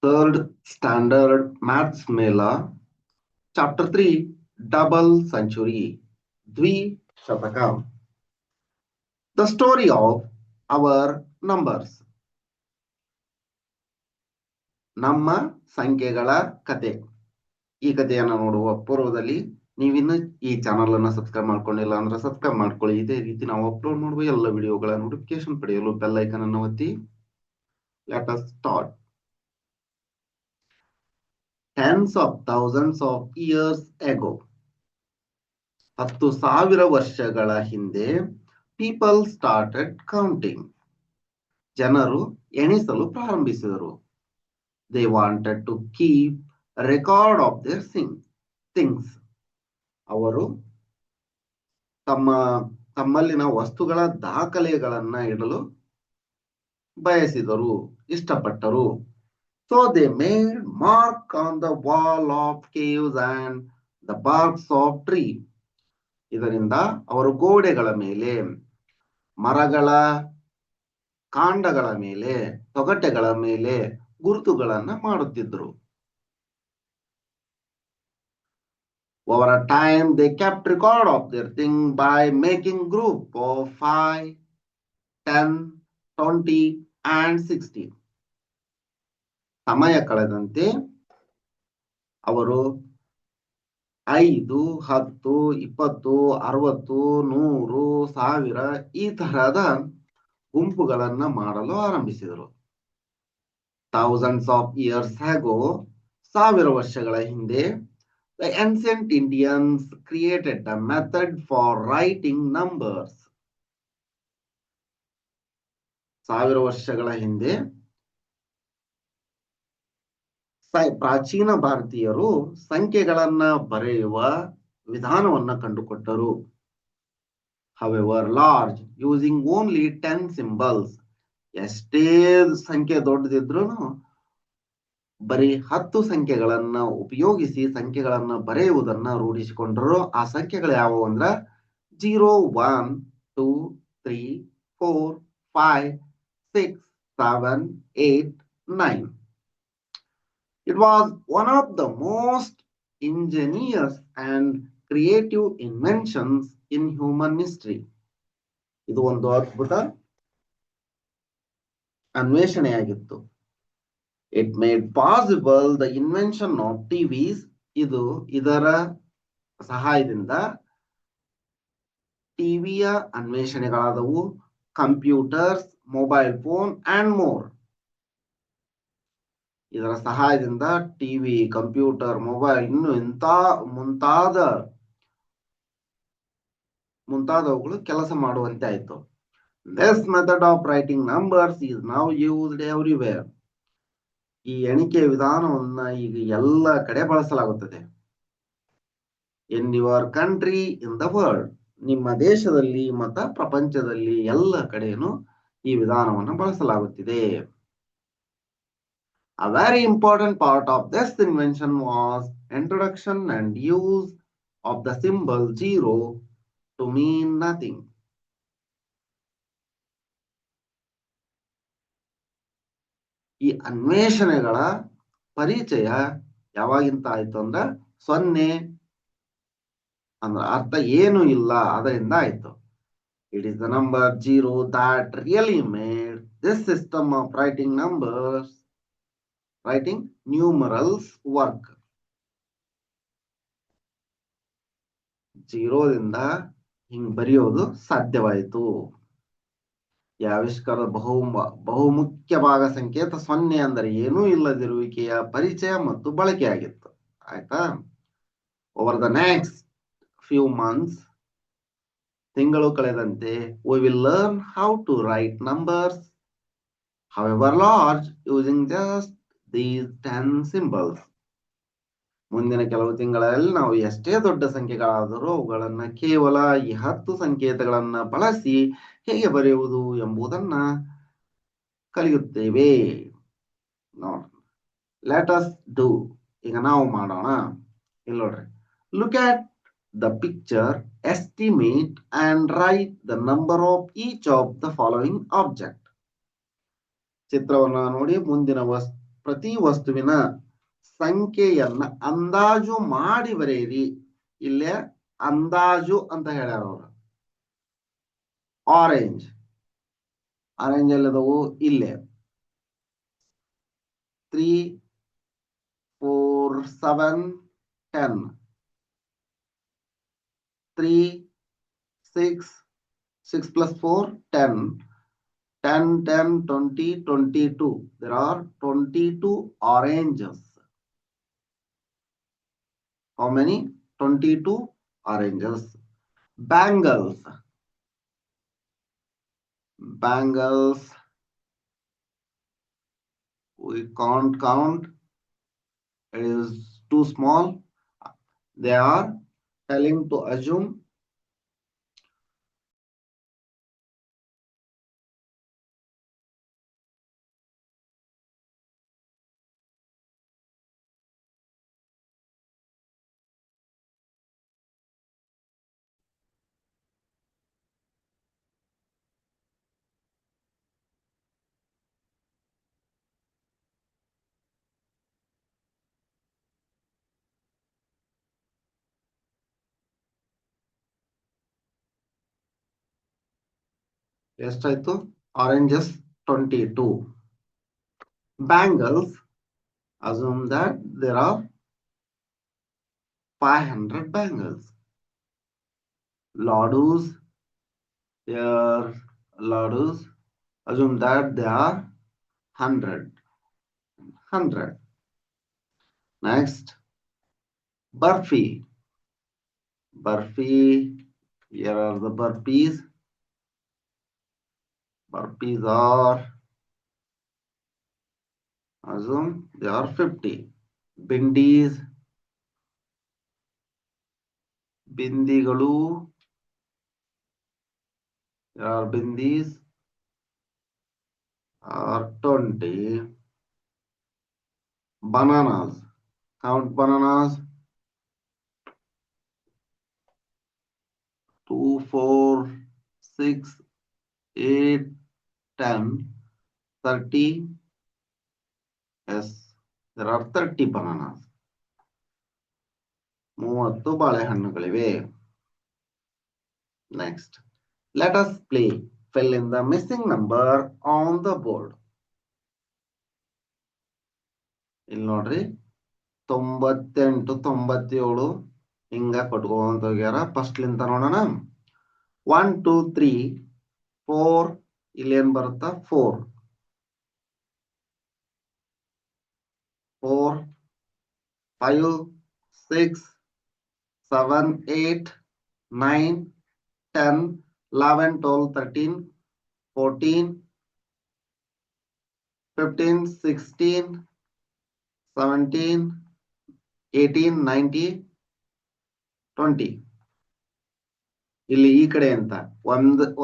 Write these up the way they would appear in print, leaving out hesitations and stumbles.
Third Standard Maths Mela, Chapter 3, Double Century, Dvi Shatakam. The story of our numbers. ನಮ್ಮ ಸಂಖ್ಯೆಗಳ ಕತೆ. ಈ ಕಥೆಯನ್ನು ನೋಡುವ ಪೂರ್ವದಲ್ಲಿ ನೀವಿನ್ನು ಈ ಚಾನಲ್ ಅನ್ನು ಸಬ್ಸ್ಕ್ರೈಬ್ ಮಾಡ್ಕೊಂಡಿಲ್ಲ ಅಂದ್ರೆ ಸಬ್ಸ್ಕ್ರೈಬ್ ಮಾಡ್ಕೊಳ್ಳಿ. ಇದೇ ರೀತಿ ನಾವು ಅಪ್ಲೋಡ್ ಮಾಡುವ ಎಲ್ಲ ವಿಡಿಯೋಗಳ ನೋಟಿಫಿಕೇಶನ್ ಪಡೆಯಲು ಬೆಲ್ ಐಕನ್ ಅನ್ನು ಒತ್ತಿ. Let us start. Tens of thousands of years ago, 10,000 ವರ್ಷಗಳ ಹಿಂದೆ, people started counting. ಜನರು ಎಣಿಸಲು ಪ್ರಾರಂಭಿಸಿದರು. They wanted to keep a record of their things. ಅವರು ತಮ್ಮಲ್ಲಿನ ವಸ್ತುಗಳ ದಾಖಲೆಗಳನ್ನ ಇಡಲು ಬಯಸಿದರು, ಇಷ್ಟಪಟ್ಟರು. So they made mark on the wall of caves and the barks of tree. ಇದರಿಂದ ಅವರು ಗೋಡೆಗಳ ಮೇಲೆ, ಮರಗಳ ಕಾಂಡಗಳ ಮೇಲೆ, ತೊಗಟೆಗಳ ಮೇಲೆ ಗುರುತುಗಳನ್ನ ಮಾಡುತ್ತಿದ್ದರು. Over a time, they kept record of their thing by making group of 5, 10, 20 and 60. ಸಮಯ ಕಳೆದಂತೆ ಅವರು 5, 10, 20, 60, 100, 1000 ಈ ತರಹದ ಗುಂಪುಗಳನ್ನ ಮಾಡಲು ಆರಂಭಿಸಿದರು. Thousands of years ago, 1000 ವರ್ಷಗಳ ಹಿಂದೆ, the ancient Indians created a method for writing numbers. 1000 ವರ್ಷಗಳ ಹಿಂದೆ ಪ್ರಾಚೀನ ಭಾರತೀಯರು ಸಂಖ್ಯೆಗಳನ್ನ ಬರೆಯುವ ವಿಧಾನವನ್ನ ಕಂಡುಕೊಟ್ಟರು. However large, using only 10 symbols. ಎಷ್ಟೇ ಸಂಖ್ಯೆ ದೊಡ್ಡದಿದ್ರು ಬರೀ 10 ಸಂಖ್ಯೆಗಳನ್ನ ಉಪಯೋಗಿಸಿ ಸಂಖ್ಯೆಗಳನ್ನ ಬರೆಯುವುದನ್ನ ರೂಢಿಸಿಕೊಂಡರು. ಆ ಸಂಖ್ಯೆಗಳು ಯಾವುವು ಅಂದ್ರ 0, 1, 2, 3, 4, 5, 6, 7, 8, 9. It was one of the most ingenious and creative inventions in human history. ಇದು ಒಂದು ಅದ್ಭುತ ಅನ್ವೇಷಣೆಯಾಗಿತ್ತು. It made possible the invention of TVs. ಇದರ ಸಹಾಯದಿಂದ ಟಿವಿಯ ಅನ್ವೇಷಣೆಗಳಾದವು, computers, mobile phone and more. ಇದರ ಸಹಾಯದಿಂದ ಟಿವಿ, ಕಂಪ್ಯೂಟರ್, ಮೊಬೈಲ್ ಇನ್ನು ಮುಂತಾದವುಗಳು ಕೆಲಸ ಮಾಡುವಂತೆ ಆಯಿತು. This method of writing numbers is now used everywhere. ಈ ಎಣಿಕೆ ವಿಧಾನವನ್ನ ಈಗ ಎಲ್ಲ ಕಡೆ ಬಳಸಲಾಗುತ್ತದೆ. In your country, in the world. ನಿಮ್ಮ ದೇಶದಲ್ಲಿ ಮತ್ತು ಪ್ರಪಂಚದಲ್ಲಿ ಎಲ್ಲ ಕಡೆನೂ ಈ ವಿಧಾನವನ್ನು ಬಳಸಲಾಗುತ್ತಿದೆ. A very important part of this invention was introduction and use of the symbol 0 to mean nothing. ಈ ಅನ್ವೇಷಣೆಗಳ ಪರಿಚಯ ಯಾವಾಗಿಂತ ಆಯ್ತು ಅಂದ್ರೆ 0 ಅಂದ್ರೆ ಅರ್ಥ ಏನು ಇಲ್ಲ, ಅದರಿಂದ ಆಯ್ತು. It is the number 0 that really made this system of writing numerals work. 0 ದಿಂದ ಹಿಂಗ್ ಬರೆಯೋದು ಸಾಧ್ಯವಾಯಿತು. ಈ ಆವಿಷ್ಕಾರದ ಬಹುಮುಖ್ಯ ಭಾಗ ಸಂಕೇತ 0 ಅಂದರೆ ಏನೂ ಇಲ್ಲದಿರುವಿಕೆಯ ಪರಿಚಯ ಮತ್ತು ಬಳಕೆಯಾಗಿತ್ತು. ಆಯ್ತಾ? Over the next few months, ತಿಂಗಳು ಕಳೆದಂತೆ, we will learn how to write numbers, however large, using just these 10 symbols. ಮುಂದಿನ ಕೆಲವು ತಿಂಗಳಲ್ಲಿ ನಾವು ಎಷ್ಟೇ ದೊಡ್ಡ ಸಂಖ್ಯೆಗಳಾದರೂ ಅವುಗಳನ್ನ ಕೇವಲ ಈ 10 ಸಂಕೇತಗಳನ್ನ ಬಳಸಿ ಹೇಗೆ ಬರೆಯುವುದು ಎಂಬುದನ್ನ ಕಲಿಯುತ್ತೇವೆ. Let us do. ಈಗ ನಾವು ಮಾಡೋಣ. ಇಲ್ಲಿ ನೋಡ್ರಿ, look at the picture, estimate and write the number of each of the following object. ಚಿತ್ರವನ್ನು ನೋಡಿ ಮುಂದಿನ ಪ್ರತಿ ವಸ್ತುವಿನ ಸಂಖ್ಯೆಯನ್ನ ಅಂದಾಜು ಮಾಡಿ ಬರೆಯಿರಿ. ಇಲ್ಲೇ ಅಂದಾಜು ಅಂತ ಹೇಳ್ಯಾರ ಅವರು. ಆರೆಂಜ್ ಎಲ್ಲದವು ಇಲ್ಲೇ 3, 4, 7, 10. 3, 6, 6 plus 4, 10. 10, 10, 20, 22. There are 22 oranges. How many? 22 oranges. Bangles. We can't count. It is too small. They are telling to assume ಎಷ್ಟಾಯ್ತು? Oranges 22. Bangles, assume that there are 500 bangles. Ladoos, here ladoos, assume that there are 100. Next, Burfi. Here are the burpees. Burpees are, assume they are 50. Bindigalu, there are bindis are 20. Bananas, count bananas. 2, 4, 6, 8, 10, 30. Yes, there are 30 bananas. 30 ಬಾಳೆಹಣ್ಣುಗಳಿವೆ. Next, let us play. Fill in the missing number on the board. ಇಲ್ಲಿ ನೋಡ್ರಿ 98, 97 ಹಿಂಗ ಕೊಟ್ಕೊಂತ ಹೋಗ್ಯಾರ. First ಲಿಂತ ನೋಡೋಣ. 1, 2, 3, 4. ಇಲ್ಲಿ ಏನ್ ಬರುತ್ತಾ? 4, 5, 6, 7, 8, 9, 10, 11, 12, 13, 14, 15, 16, 17, 18, 19, 20. ಇಲ್ಲಿ ಈ ಕಡೆ ಅಂತ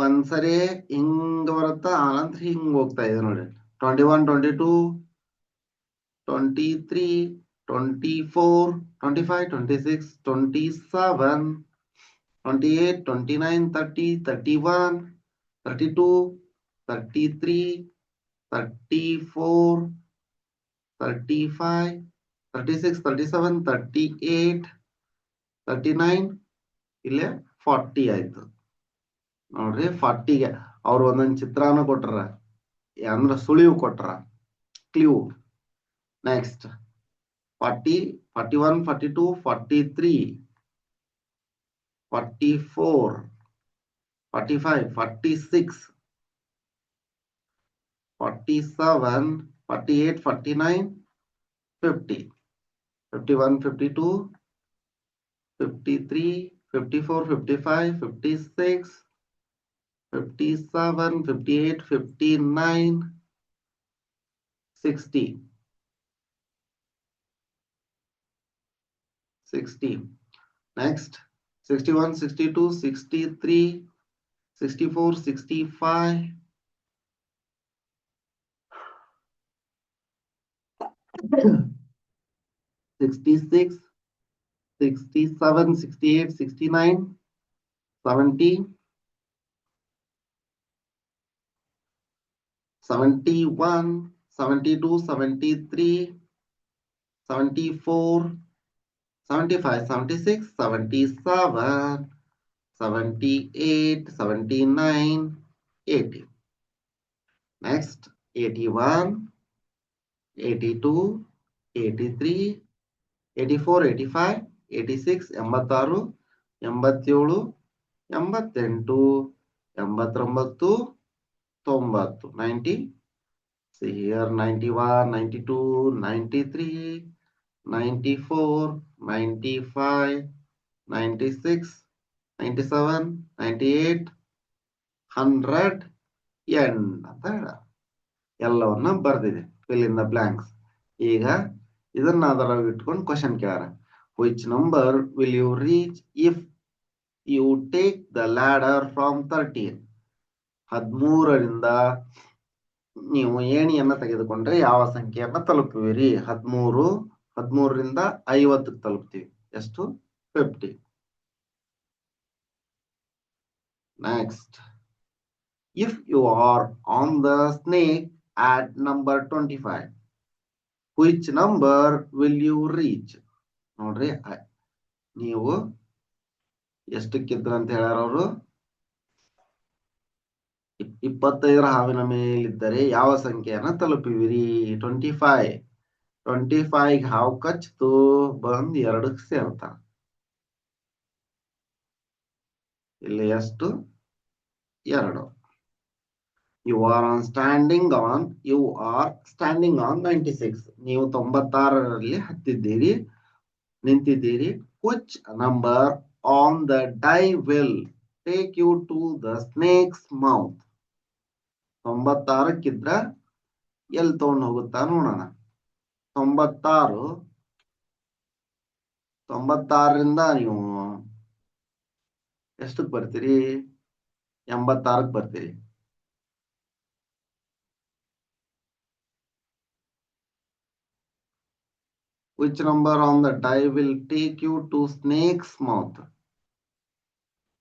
ಒಂದ್ಸರಿ ಹಿಂಗ ಬರುತ್ತಾ, ಆನಂತರ ಹಿಂಗ್ ಹೋಗ್ತಾ ಇದೆ ನೋಡಿ. 21, 22, 23, 24, 25, 26, 27, 28, 29, 30, 31, 32, 33, 34, 35, 36, 37, 38, 39. ಇಲ್ಲೇ 40 ಆಯ್ತು ನೋಡ್ರಿ. 40ಗೆ ಅವ್ರು ಒಂದೊಂದು ಚಿತ್ರಾನ ಕೊಟ್ರ, ಅಂದ್ರ ಸುಳಿವು ಕೊಟ್ರ, clue. Next 40, 41, 42, 43, 44, 45, 46, 47, 48, 49, 50, 51, 52, 53, 54, 55, 56, 57, 58, 59, 60. 60. Next, 61, 62, 63, 64, 65, 66, 67, 68, 69, 70, 71, 72, 73, 74, 75, 76, 77, 78, 79, 80. Next, 81, 82, 83, 84, 85, 86, 86, 87, 88, 89, 90. 90. See here, 91, 92, 93, 94, 95, 96, 97, 98, 100, end ಅಂತ ಹೇಳ ಎಲ್ಲವನ್ನ ಬರ್ದಿದೆ. Fill in the blanks. ಈಗ ಇದನ್ನ ಅದರಾಗ ಇಟ್ಕೊಂಡು ಕ್ವಶನ್ ಕೇಳಾರ. Which number will you reach if you take the ladder from 13? 13ರಿಂದ ನೀವು ಏಣಿಯನ್ನ ತೆಗೆದುಕೊಂಡ್ರೆ ಯಾವ ಸಂಖ್ಯೆಯನ್ನ ತಲುಪುವಿರಿ? 13ರಿಂದ 50 ತಲುಪ್ತೀವಿ. ಎಷ್ಟು? 50. Next, if you are on the snake at number 25, which number will you reach? ನೋಡ್ರಿ, ನೀವು ಎಷ್ಟಕ್ಕಿದ್ರ ಅಂತ ಹೇಳ್ಯಾರ ಅವರು? 25ರ ಹಾವಿನ ಮೇಲಿದ್ದರೆ ಯಾವ ಸಂಖ್ಯೆಯನ್ನ ತಲುಪುವಿರಿ? 25. 25 ಹಾವು ಕಚ್ಚಿತು, ಬಂದ್ 2ಕ್ಕೆ ಸೇರ್ತಾನ. ಇಲ್ಲಿ ಎಷ್ಟು? 2. You are standing on 96. ನೀವು 96ರಲ್ಲಿ ಹತ್ತಿದ್ದೀರಿ, ನಿಂತಿದ್ದೀರಿ. Which number on the die will take you to the snake's mouth? 96ಕ್ಕಿದ್ರ ಎಲ್ಲಿ ತಗೊಂಡು ಹೋಗುತ್ತಾ ನೋಡೋಣ. 96ರಿಂದ ನೀವು ಎಷ್ಟಕ್ಕೆ ಬರ್ತೀರಿ? 86ಕ್ಕೆ ಬರ್ತೀರಿ. Which number on the die will take you to snake's mouth?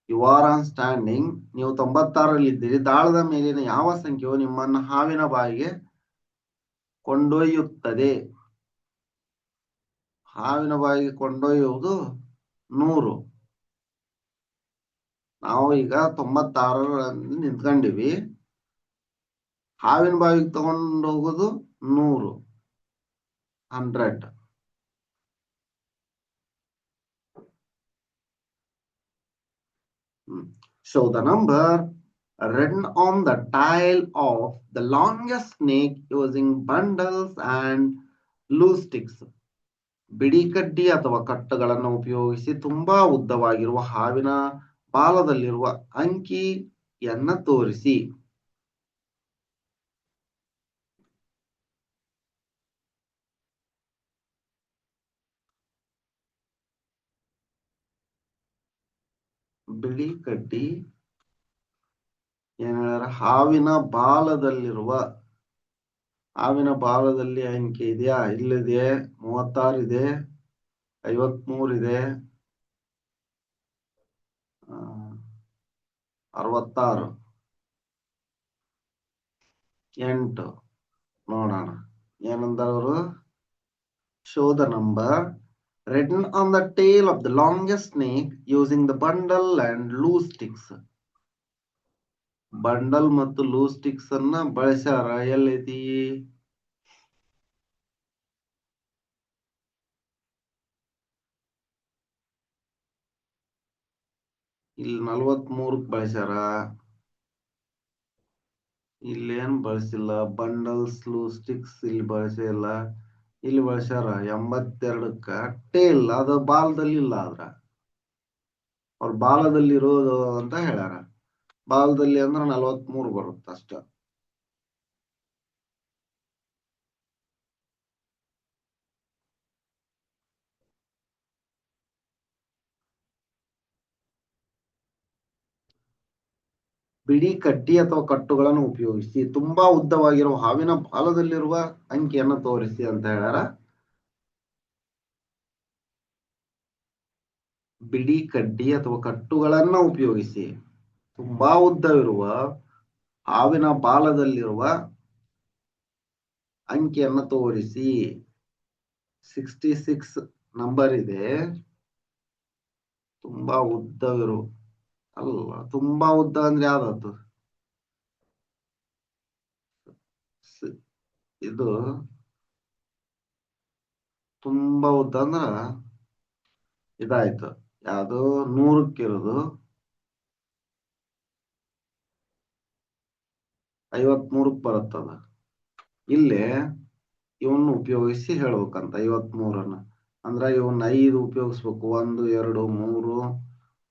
You are on standing. ನೀವು 96ರಲ್ಲಿ ಇದ್ದೀರಿ. ದಾಳದ ಮೇಲಿನ ಯಾವ ಸಂಖ್ಯೆಯು ನಿಮ್ಮನ್ನು ಹಾವಿನ ಬಾಯಿಗೆ ಕೊಂಡೊಯ್ಯುತ್ತದೆ? ಹಾವಿನ ಬಾಯಿಗೆ ಕೊಂಡೊಯ್ಯುವುದು 100. ನಾವು ಈಗ 96ರಲ್ಲಿ ನಿಂತ್ಕೊಂಡಿವಿ. ಹಾವಿನ ಬಾಯಿಗೆ ತಗೊಂಡು ಹೋಗೋದು 100. 100. Show the number written on the tail of the longest snake using bundles and loose sticks. ಬಿಡಿ ಕಡ್ಡಿ ಅಥವಾ ಕಟ್ಟುಗಳನ್ನು ಉಪಯೋಗಿಸಿ ತುಂಬಾ ಉದ್ದವಾಗಿರುವ ಹಾವಿನ ಬಾಲದಲ್ಲಿರುವ ಅಂಕಿಯನ್ನ ತೋರಿಸಿ. ಬಿಳಿ ಕಡ್ಡಿ ಏನ್ ಹೇಳ್ಯಾರ? ಹಾವಿನ ಬಾಲದಲ್ಲಿ ಅಂಕೆ ಇದೆಯಾ? ಇಲ್ಲಿದೆ. 36 ಇದೆ, 53 ಇದೆ, 66, 8. ನೋಡೋಣ ಏನಂದವರು. Show the number written on the tail of the longest snake using the bundle and loose sticks. Bundle ಮತ್ತು ಲೂಸ್ ಸ್ಟಿಕ್ಸ್ ಅನ್ನ ಬಳಸ್ಯಾರ. ಎಲ್ಲೈತಿ? ಇಲ್ಲಿ 43ಕ್ಕೆ ಬಳಸ್ಯಾರ. ಇಲ್ಲೇನ್ ಬಳಸಿಲ್ಲ. ಬಂಡಲ್ಸ್, ಲೂಸ್ ಸ್ಟಿಕ್ಸ್ ಇಲ್ಲಿ ಬಳಸೇ ಇಲ್ಲ. ಇಲ್ಲಿ ಬಳಸ್ಯಾರ 82ಕ್ಕ. ಟೇಲ್ ಅದು ಬಾಲದಲ್ಲಿ ಇಲ್ಲ. ಅವ್ರ ಬಾಲದಲ್ಲಿ ಇರೋದು ಅಂತ ಹೇಳ್ಯಾರ. ಬಾಲದಲ್ಲಿ ಅಂದ್ರೆ 43 ಬರುತ್ತೆ ಅಷ್ಟ. ಬಿಡಿ ಕಡ್ಡಿ ಅಥವಾ ಕಟ್ಟುಗಳನ್ನು ಉಪಯೋಗಿಸಿ ತುಂಬಾ ಉದ್ದವಾಗಿರುವ ಹಾವಿನ ಬಾಲದಲ್ಲಿರುವ ಅಂಕಿಯನ್ನು ತೋರಿಸಿ ಅಂತ ಹೇಳ್ಯಾರ. ಬಿಡಿ ಕಡ್ಡಿ ಅಥವಾ ಕಟ್ಟುಗಳನ್ನ ಉಪಯೋಗಿಸಿ ತುಂಬಾ ಉದ್ದವಿರುವ ಹಾವಿನ ಬಾಲದಲ್ಲಿರುವ ಅಂಕಿಯನ್ನು ತೋರಿಸಿ. 66 ನಂಬರ್ ಇದೆ. ತುಂಬಾ ಉದ್ದವಿರು ಅಲ್ಲ, ತುಂಬಾ ಉದ್ದ ಅಂದ್ರೆ ಯಾವ್ದು? ಇದು ತುಂಬಾ ಉದ್ದ ಅಂದ್ರ ಇದಾಯ್ತು. ಯಾವುದು 100ಕ್ಕಿರೋದು 53ಕ್ಕೆ ಬರುತ್ತದ. ಇಲ್ಲೇ ಇವನ್ನ ಉಪಯೋಗಿಸಿ ಹೇಳ್ಬೇಕಂತ 53ಅನ್ನ. ಅಂದ್ರ ಇವನ್ನ 5 ಉಪಯೋಗಿಸ್ಬೇಕು. 1 2 3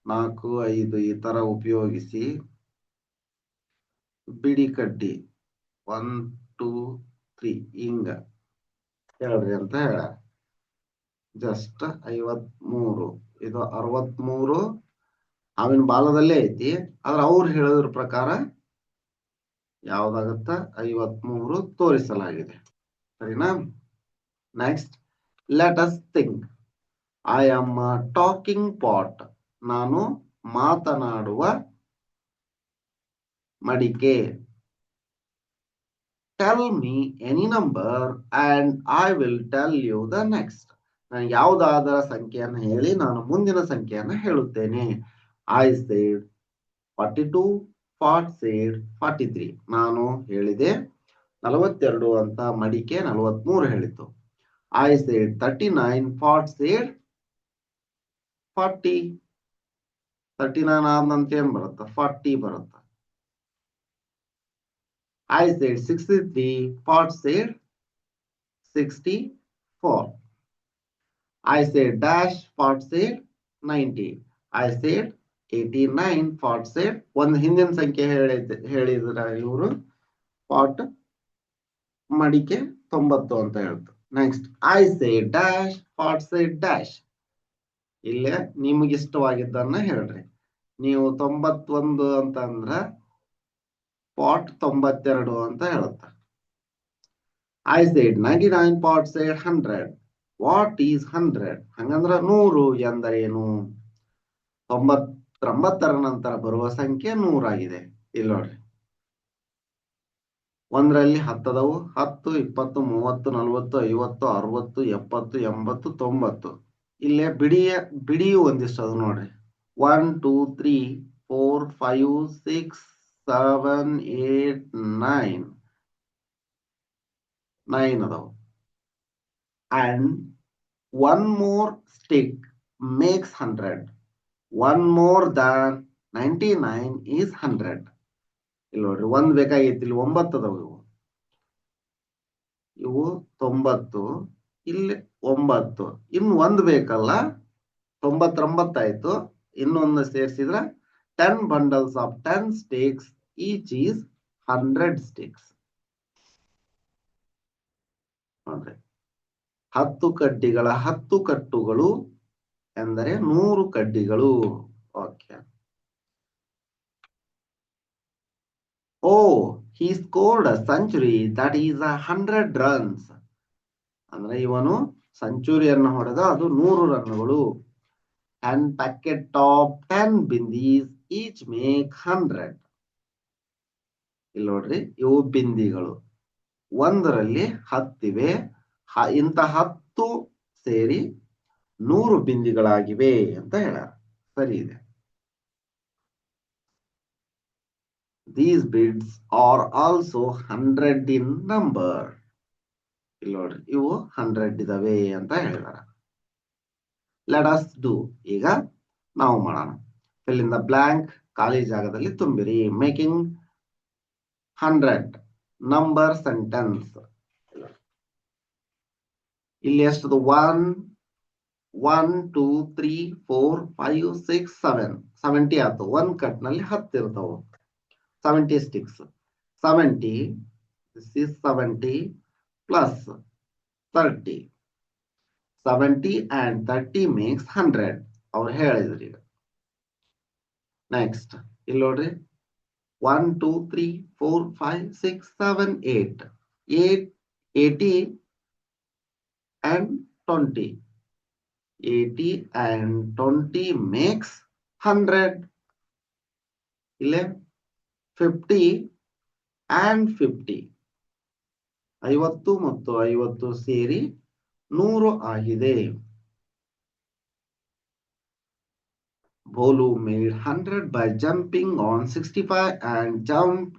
4 5 ಈ ತರ ಉಪಯೋಗಿಸಿ ಬಿಡಿ ಕಡ್ಡಿ 1 2 3 ಹಿಂಗ ಹೇಳ್ರಿ ಅಂತ ಹೇಳ. ಜಸ್ಟ್ 53. ಇದು 63 ಅವಿನ ಬಾಲದಲ್ಲೇ ಐತಿ. ಆದ್ರೆ ಅವ್ರು ಹೇಳೋದ್ರ ಪ್ರಕಾರ ಯಾವ್ದಾಗತ್ತ 53 ತೋರಿಸಲಾಗಿದೆ. ಸರಿನಾ? Next, let us think. I am talking pot. ನಾನು ಮಾತನಾಡುವ ಮಡಿಕೆ. Tell me any number and I will tell you the next. ನಾನು ಯಾವುದಾದರ ಸಂಖ್ಯೆಯನ್ನು ಹೇಳಿ ನಾನು ಮುಂದಿನ ಸಂಖ್ಯೆಯನ್ನು ಹೇಳುತ್ತೇನೆ. I said 42, pot said 43. ನಾನು ಹೇಳಿದೆ 42 ಅಂತ, ಮಡಿಕೆ 43 ಹೇಳಿತು. I seed 39, pot seed 40. 39 ಆದಂತ ಏನ್ ಬರುತ್ತೆ? 40 ಬರುತ್ತೆ. I said 63, pot said 64. I said dash, pot said 90. I said 89, pot said ಒಂದು ಹಿಂದಿನ ಸಂಖ್ಯೆ ಹೇಳಿದ್ರ ಇವರು ಪಾಟ್ ಮಡಿಕೆ 90 ಅಂತ ಹೇಳ್ತು. Next, I say dash, pot say dash. ಇಲ್ಲೇ ನಿಮಗೆ ಇಷ್ಟವಾಗಿದ್ದನ್ನ ಹೇಳ್ರಿ. ನೀವು 91 ಅಂತ ಅಂದ್ರ ಪಾಟ್ 92 ಅಂತ ಹೇಳುತ್ತೆ. I said 99, pot said 100. What is 100? ಹಂಗಂದ್ರ 100 ಎಂದರೇನು? 99ರ ನಂತರ ಬರುವ ಸಂಖ್ಯೆ 100 ಆಗಿದೆ. ಇಲ್ಲಿ ನೋಡ್ರಿ, ಒಂದರಲ್ಲಿ 10 ಅದಾವು. 10, 20, 30, 40, 50, 60, 70, 80, 90. ಇಲ್ಲೇ ಬಿಡಿಯು ಒಂದಿಷ್ಟು ಅದು ನೋಡ್ರಿ. 1 2 3 4 5 6 7 8 9 ಅದಾವು. And one more stick makes 100. One more than 99 is 100. ಇಲ್ಲಿ ನೋಡ್ರಿ, 1 ಬೇಕಾಗಿತ್ತು. ಇಲ್ಲಿ 9 ಅದಾವು. ಇವು 90, ಇಲ್ಲಿ 9. ಇನ್ನು 1 ಬೇಕಲ್ಲ, 99 ಆಯ್ತು. ಇನ್ನೊಂದು ಸೇರಿಸಿದ್ರ 10 bundles of 10 sticks, each is 100 sticks. ನೋಡ್ರಿ, 10 ಕಡ್ಡಿಗಳ 10 ಕಟ್ಟುಗಳು ಎಂದರೆ 100 ಕಡ್ಡಿಗಳು. Okay. Oh, he scored a century, that is 100 runs. ಅಂದ್ರೆ ಇವನು ಸೆಂಚುರಿಯನ್ನು ಹೊಡೆದ, ಅದು 100 ರನ್ನುಗಳು. 10 packet of 10 bindis, each make 100. ಇಲ್ಲಿ ನೋಡ್ರಿ, ಇವು ಬಿಂದಿಗಳು. ಒಂದರಲ್ಲಿ 10 ಇವೆ. ಇಂಥ 10 ಸೇರಿ 100 ಬಿಂದಿಗಳಾಗಿವೆ ಅಂತ ಹೇಳ. ಸರಿ ಇದೆ. These beads are also 100 in number. ಇಲ್ಲಿ ನೋಡ್ರಿ, ಇವು 100 ಇದಾವೆ ಅಂತ ಹೇಳಿದಾರ. Let us do. ಈಗ ನಾವು ಮಾಡೋಣ. fill in the blank. ಖಾಲಿ ಜಾಗದಲ್ಲಿ ತುಂಬಿರಿ. Making 100 number sentence. ಇಲ್ಲಿ ಎಷ್ಟದು? 1 1 2 3 4 5 6 7 70 ಆಯ್ತು. 1 ಕಟ್ ನಲ್ಲಿ 10 ಇರ್ತಾವು. 70 sticks. 70, this is 70 plus 30. 70 and 30 makes 100. ಅವ್ರು ಹೇಳಿದ್ರಿ. ನೆಕ್ಸ್ಟ್ ಇಲ್ಲಿ ನೋಡ್ರಿ, 1 2 3 4 5 6 7 8. 80 and 20. 80 and 20 makes 100. ಇಲ್ಲೇ 50 and 50 50 ಮತ್ತು 50 ಸೇರಿ 100 ಆಗಿದೆ. Bolu made 100 by jumping on 65 and jumped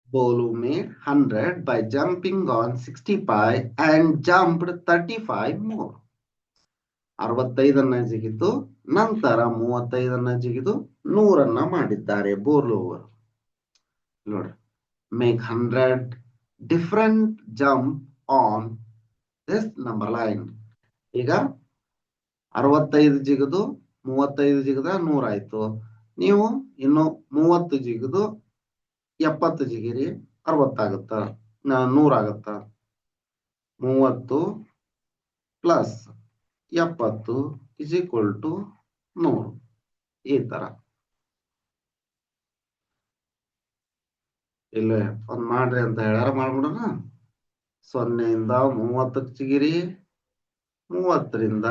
Bolu made 100 by jumping on 65 and jumped 35 more. 65 ಜಿಗಿದು ನಂತರ 35 ಜಿಗಿದು 100 ಮಾಡಿದ್ದಾರೆ ಬೋರ್ಲು ಅವರು. ನೋಡ್ರಿ, make 100 different jump on this number line. ಈಗ 65 ಜಿಗಿದು 35 ಜಿಗಿದ 100 ಆಯ್ತು. ನೀವು ಇನ್ನು 30 ಜಿಗಿದು 70 ಜಿಗಿರಿ 60 ಆಗುತ್ತ, 100 ಆಗುತ್ತ. 30 ಪ್ಲಸ್ 70 ಇಸ್ ಈಕ್ವಲ್ ಟು 100. ಈ ತರ ಇಲ್ಲ ಒಂದ್ ಮಾಡ್ರಿ ಅಂತ ಹೇಳ್ಯಾರ, ಮಾಡ್ಬಿಡೋಣ. 0ಯಿಂದ 30ಕ್ಕೆ ಜಿಗಿರಿ, 30ರಿಂದ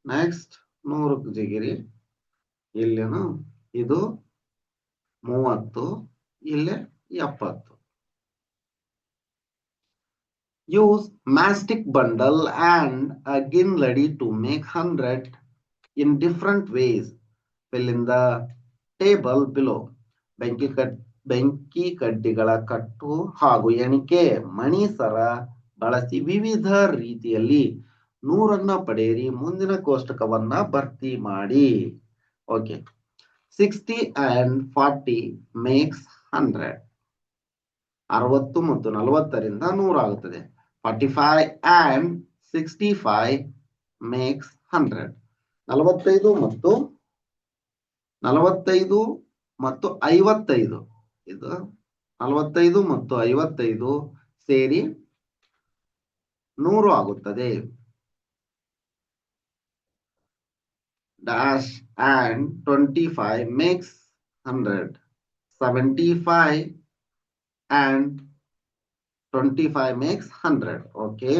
ನೆಕ್ಸ್ಟ್ 100ಕ್ಕೆ ಜಿಗಿರಿ. ಇಲ್ಲೇನು ಇದು 30, ಇಲ್ಲೇ 70. Use mastic bundle and a ginladi to make 100 in different ways. Fill in the table below. ಬೆಂಕಿ ಕಡ್ಡಿಗಳ ಕಟ್ಟು ಹಾಗೂ ಎಣಿಕೆ ಮಣಿ ಸರ ಬಳಸಿ ವಿವಿಧ ರೀತಿಯಲ್ಲಿ 100 ಪಡೆಯಿರಿ. ಮುಂದಿನ ಕೋಷ್ಟಕವನ್ನ ಭರ್ತಿ ಮಾಡಿ. Okay, 60 and 40 makes 100. 60 ಮತ್ತು 40ರಿಂದ 100 ಆಗುತ್ತದೆ. 45 and 65 makes 100. 45 ಮತ್ತು 55 ಇದು 45 ಮತ್ತು 55 ಸೇರಿ 100 ಆಗುತ್ತದೆ. Dash and 25 makes 100. 75 and 25 makes 100. Okay.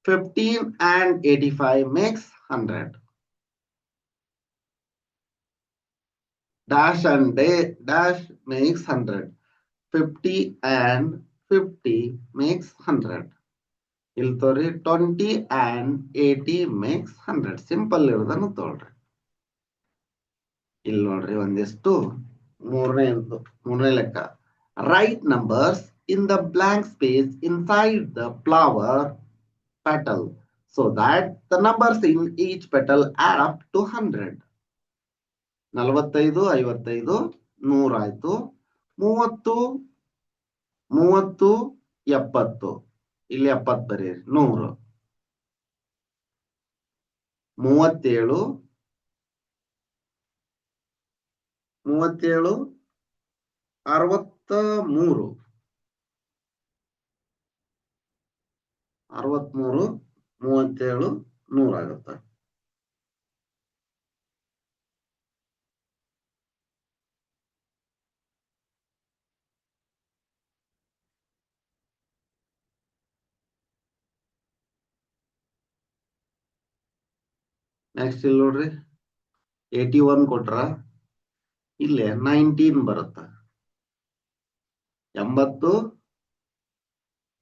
15 and 85 makes 100. Dash and dash makes 100. 50 and 50 makes 100. ಇಲ್ಲಿ ತೋರಿ 20 and 80 makes 100. ಸಿಂಪಲ್ ಇರೋದನ್ನು ತೋಳ್ರಿ. ಇಲ್ಲಿ ನೋಡ್ರಿ ಒಂದಿಷ್ಟು ಮೂರನೇ ಲೆಕ್ಕ. Write numbers in the blank space inside the flower petal so that the numbers in each petal add up to 100. 45, 55, 100 ಆಯ್ತು. 30, 70, ಇಲ್ಲಿ 70 ಬರೀರಿ, 100. 37, 63, 63, 37, 100 ಆಗುತ್ತೆ. ನೆಕ್ಸ್ಟ್ ಇಲ್ಲಿ ನೋಡ್ರಿ, 81 ಕೊಟ್ರ ಇಲ್ಲೇ 19 ಬರುತ್ತ. 80,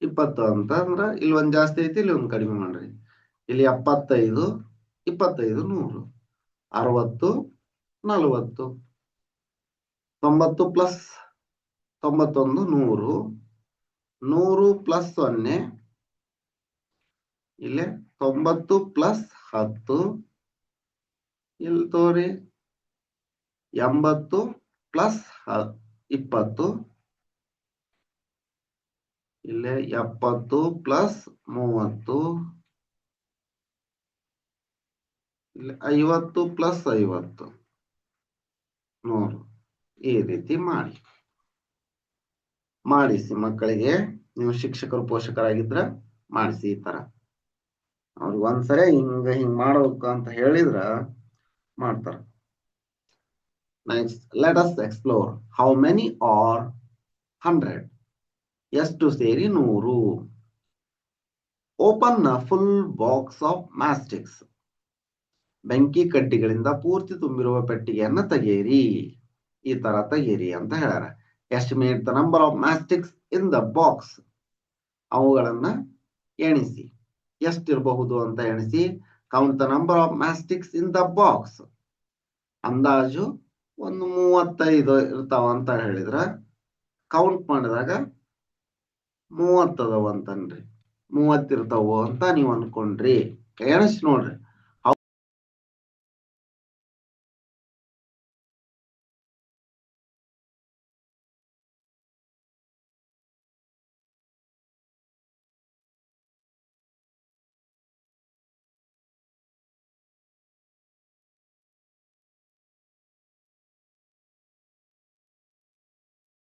20 ಅಂತ ಅಂದ್ರ ಇಲ್ಲಿ ಒಂದ್ ಜಾಸ್ತಿ ಐತಿ, ಇಲ್ಲಿ ಒಂದ್ ಕಡಿಮೆ ಮಾಡ್ರಿ. ಇಲ್ಲಿ 75, 25, 100. 60, 40, 90 ಪ್ಲಸ್ 91, 100. 100 ಪ್ಲಸ್ 0 ಇಲ್ಲೇ 90 ಪ್ಲಸ್ 10 ಇಲ್ಲಿ ತೋರಿ. 80 ಪ್ಲಸ್ 20 ಇಲ್ಲೇ 70 ಪ್ಲಸ್ 30 ಇಲ್ಲಿ 50 ಪ್ಲಸ್ 50 100. ಈ ರೀತಿ ಮಾಡಿಸಿ ಮಕ್ಕಳಿಗೆ. ನೀವು ಶಿಕ್ಷಕರು ಪೋಷಕರಾಗಿದ್ರ ಮಾಡಿಸಿ. ಈ ತರ ಅವ್ರಿಗೆ ಒಂದ್ಸರಿ ಹಿಂಗ್ ಮಾಡ್ಬೇಕು ಅಂತ ಹೇಳಿದ್ರ ಮಾಡ್ತಾರ. Next, let us explore how many are 100. ಎಷ್ಟು ಸೇರಿ 100. Open a full box of matchsticks. ಬೆಂಕಿ ಕಡ್ಡಿಗಳಿಂದ ಪೂರ್ತಿ ತುಂಬಿರುವ ಪೆಟ್ಟಿಗೆಯನ್ನ ತೆಗೆಯಿರಿ. ಈ ತರ ತೆಗೆಯಿರಿ ಅಂತ ಹೇಳ್ಯಾರ. Estimate the number of matchsticks in the box. ಅವುಗಳನ್ನ ಎಣಿಸಿ. ಎಷ್ಟಿರಬಹುದು ಅಂತ ಎಣಿಸಿ. Count the number of matchsticks in the box. ಅಂದಾಜು ಒಂದು 35 ಇರ್ತಾವ ಅಂತ ಹೇಳಿದ್ರ ಕೌಂಟ್ ಮಾಡಿದಾಗ 30 ಅದಾವ ಅಂತನ್ರಿ. 30 ಇರ್ತಾವ ಅಂತ ನೀವು ಅನ್ಕೊಂಡ್ರಿ. ಎಣಿಸಿ ನೋಡ್ರಿ.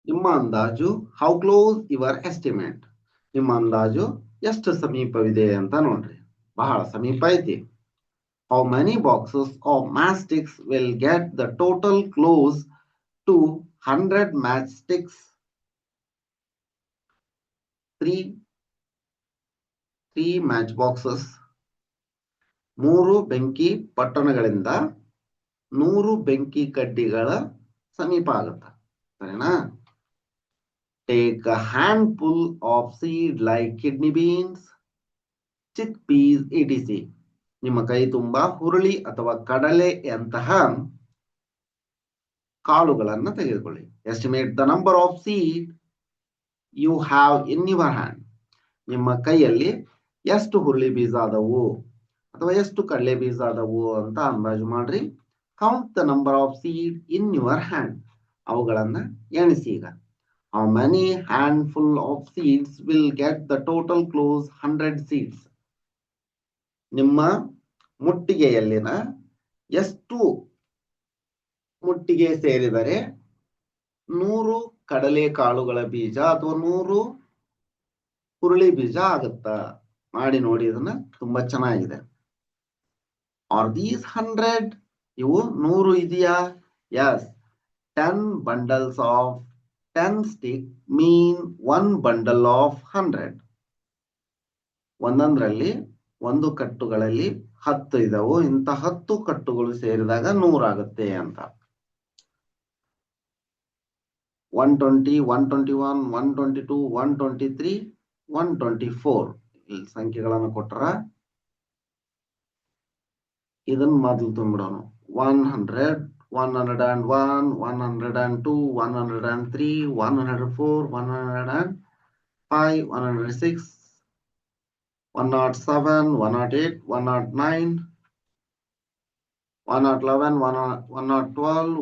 ನಿಮ್ಮ ಅಂದಾಜು ಹೌ ಕ್ಲೋಸ್ ಯುವರ್ ಎಸ್ಟಿಮೇಟ್. ನಿಮ್ಮ ಅಂದಾಜು ಎಷ್ಟು ಸಮೀಪವಿದೆ ಅಂತ ನೋಡ್ರಿ. ಬಹಳ ಸಮೀಪ ಐತಿ. How many boxes of matchsticks will get the total close to 100 matchsticks. 3 match boxes. 3 ಬೆಂಕಿ ಪಟ್ಟಣಗಳಿಂದ 100 ಬೆಂಕಿ ಕಡ್ಡಿಗಳ ಸಮೀಪ ಆಗುತ್ತ. ಸರಿನಾ? Take a handful of seed like kidney beans, chickpeas, etc. ನಿಮ್ಮ ಕೈ ತುಂಬಾ ಹುರುಳಿ ಅಥವಾ ಕಡಲೆಯಂತಹ ಕಾಳುಗಳನ್ನು ತೆಗೆದುಕೊಳ್ಳಿ. Estimate the number of seed you have in your hand. ನಿಮ್ಮ ಕೈಯಲ್ಲಿ ಎಷ್ಟು ಹುರುಳಿ ಬೀಜ ಆದವು ಅಥವಾ ಎಷ್ಟು ಕಡಲೆ ಬೀಜ ಆದವು ಅಂತ ಅಂದಾಜು ಮಾಡ್ರಿ. Count the number of seed in your hand. ಅವುಗಳನ್ನ ಎಣಿಸಿ. ಈಗ how many handful of seeds will get the total close 100 seeds. ನಿಮ್ಮ ಮುಟ್ಟಿಗೆಯಲ್ಲಿನ ಎಷ್ಟು ಮುಟ್ಟಿಗೆ ಸೇರಿದರೆ 100 ಕಡಲೆ ಕಾಳುಗಳ ಬೀಜ ಅಥವಾ 100 ಹುರುಳಿ ಬೀಜ ಆಗುತ್ತಾ? ಮಾಡಿ ನೋಡಿ. ಇದನ್ನ ತುಂಬಾ ಚೆನ್ನಾಗಿದೆ. Are these 100? ಇವು 100 ಇದೆಯಾ? S. 10 bundles of 10 stick mean 1 bundle of 100. ಒಂದೊಂದರಲ್ಲಿ 1 ಕಟ್ಟುಗಳಲ್ಲಿ 10 ಇದಾವು. ಇಂಥ 10 ಕಟ್ಟುಗಳು ಸೇರಿದಾಗ 100 ಆಗುತ್ತೆ ಅಂತ. 120, 121, 122, 123, 124 ಇಲ್ಲಿ ಸಂಖ್ಯೆಗಳನ್ನು ಕೊಟ್ಟರ ಇದನ್ನ ಮೊದಲು ತುಂಬಿಡೋಣ. 100, 101, 102, 103, 104, 105, 106, 107, 108, 109, 111, 112,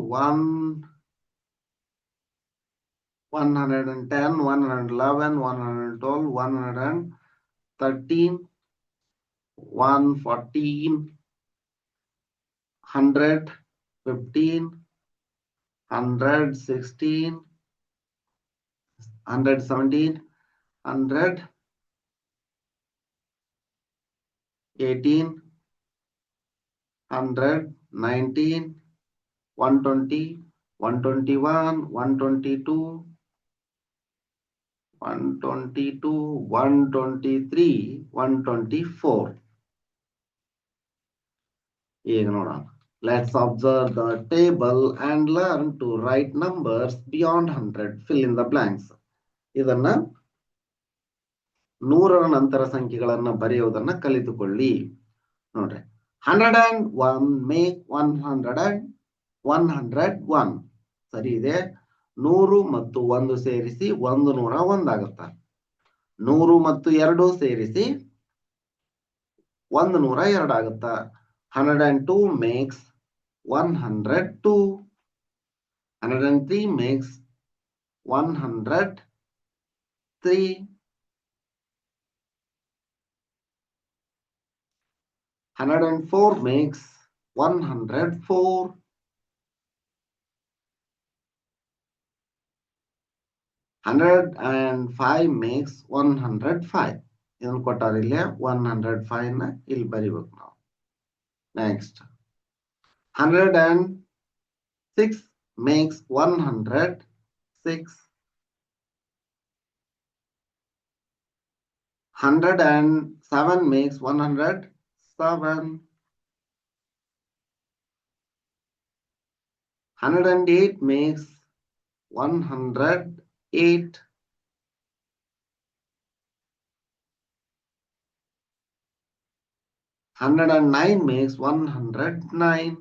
110, 111, 112, 113, 114, 100, 15, 116, 117, 100, 18, 100, 19, 120, 121, 122, 122, 123, 124. ಈಗ ನೋಡೋಣ. Let's observe the table and learn to write numbers beyond 100. Fill in the blanks. ಇದನ್ನ 100ರ ನಂತರ ಸಂಖ್ಯೆಗಳನ್ನ ಬರೆಯುವುದನ್ನ ಕಲಿತುಕೊಳ್ಳಿ. ನೋಡ್ರಿ. 101 make 101. ಸರಿ ಇದೆ. 100 ಮತ್ತು 1 ಸೇರಿಸಿ 101 ಆಗುತ್ತ. 100 ಮತ್ತು 2 ಸೇರಿಸಿ 102 ಆಗುತ್ತ. 102 makes 102. 103 makes 103. 104 makes 104. 105 makes 105. ಇದನ್ನು ಕೊಟ್ಟಾರ ಇಲ್ಲಿ. 105 ನ ಇಲ್ಲಿ ಬರಿಬೇಕು ನಾವು. Next 106 makes 106. 107 makes 107. 108 makes 108. 109 makes 109.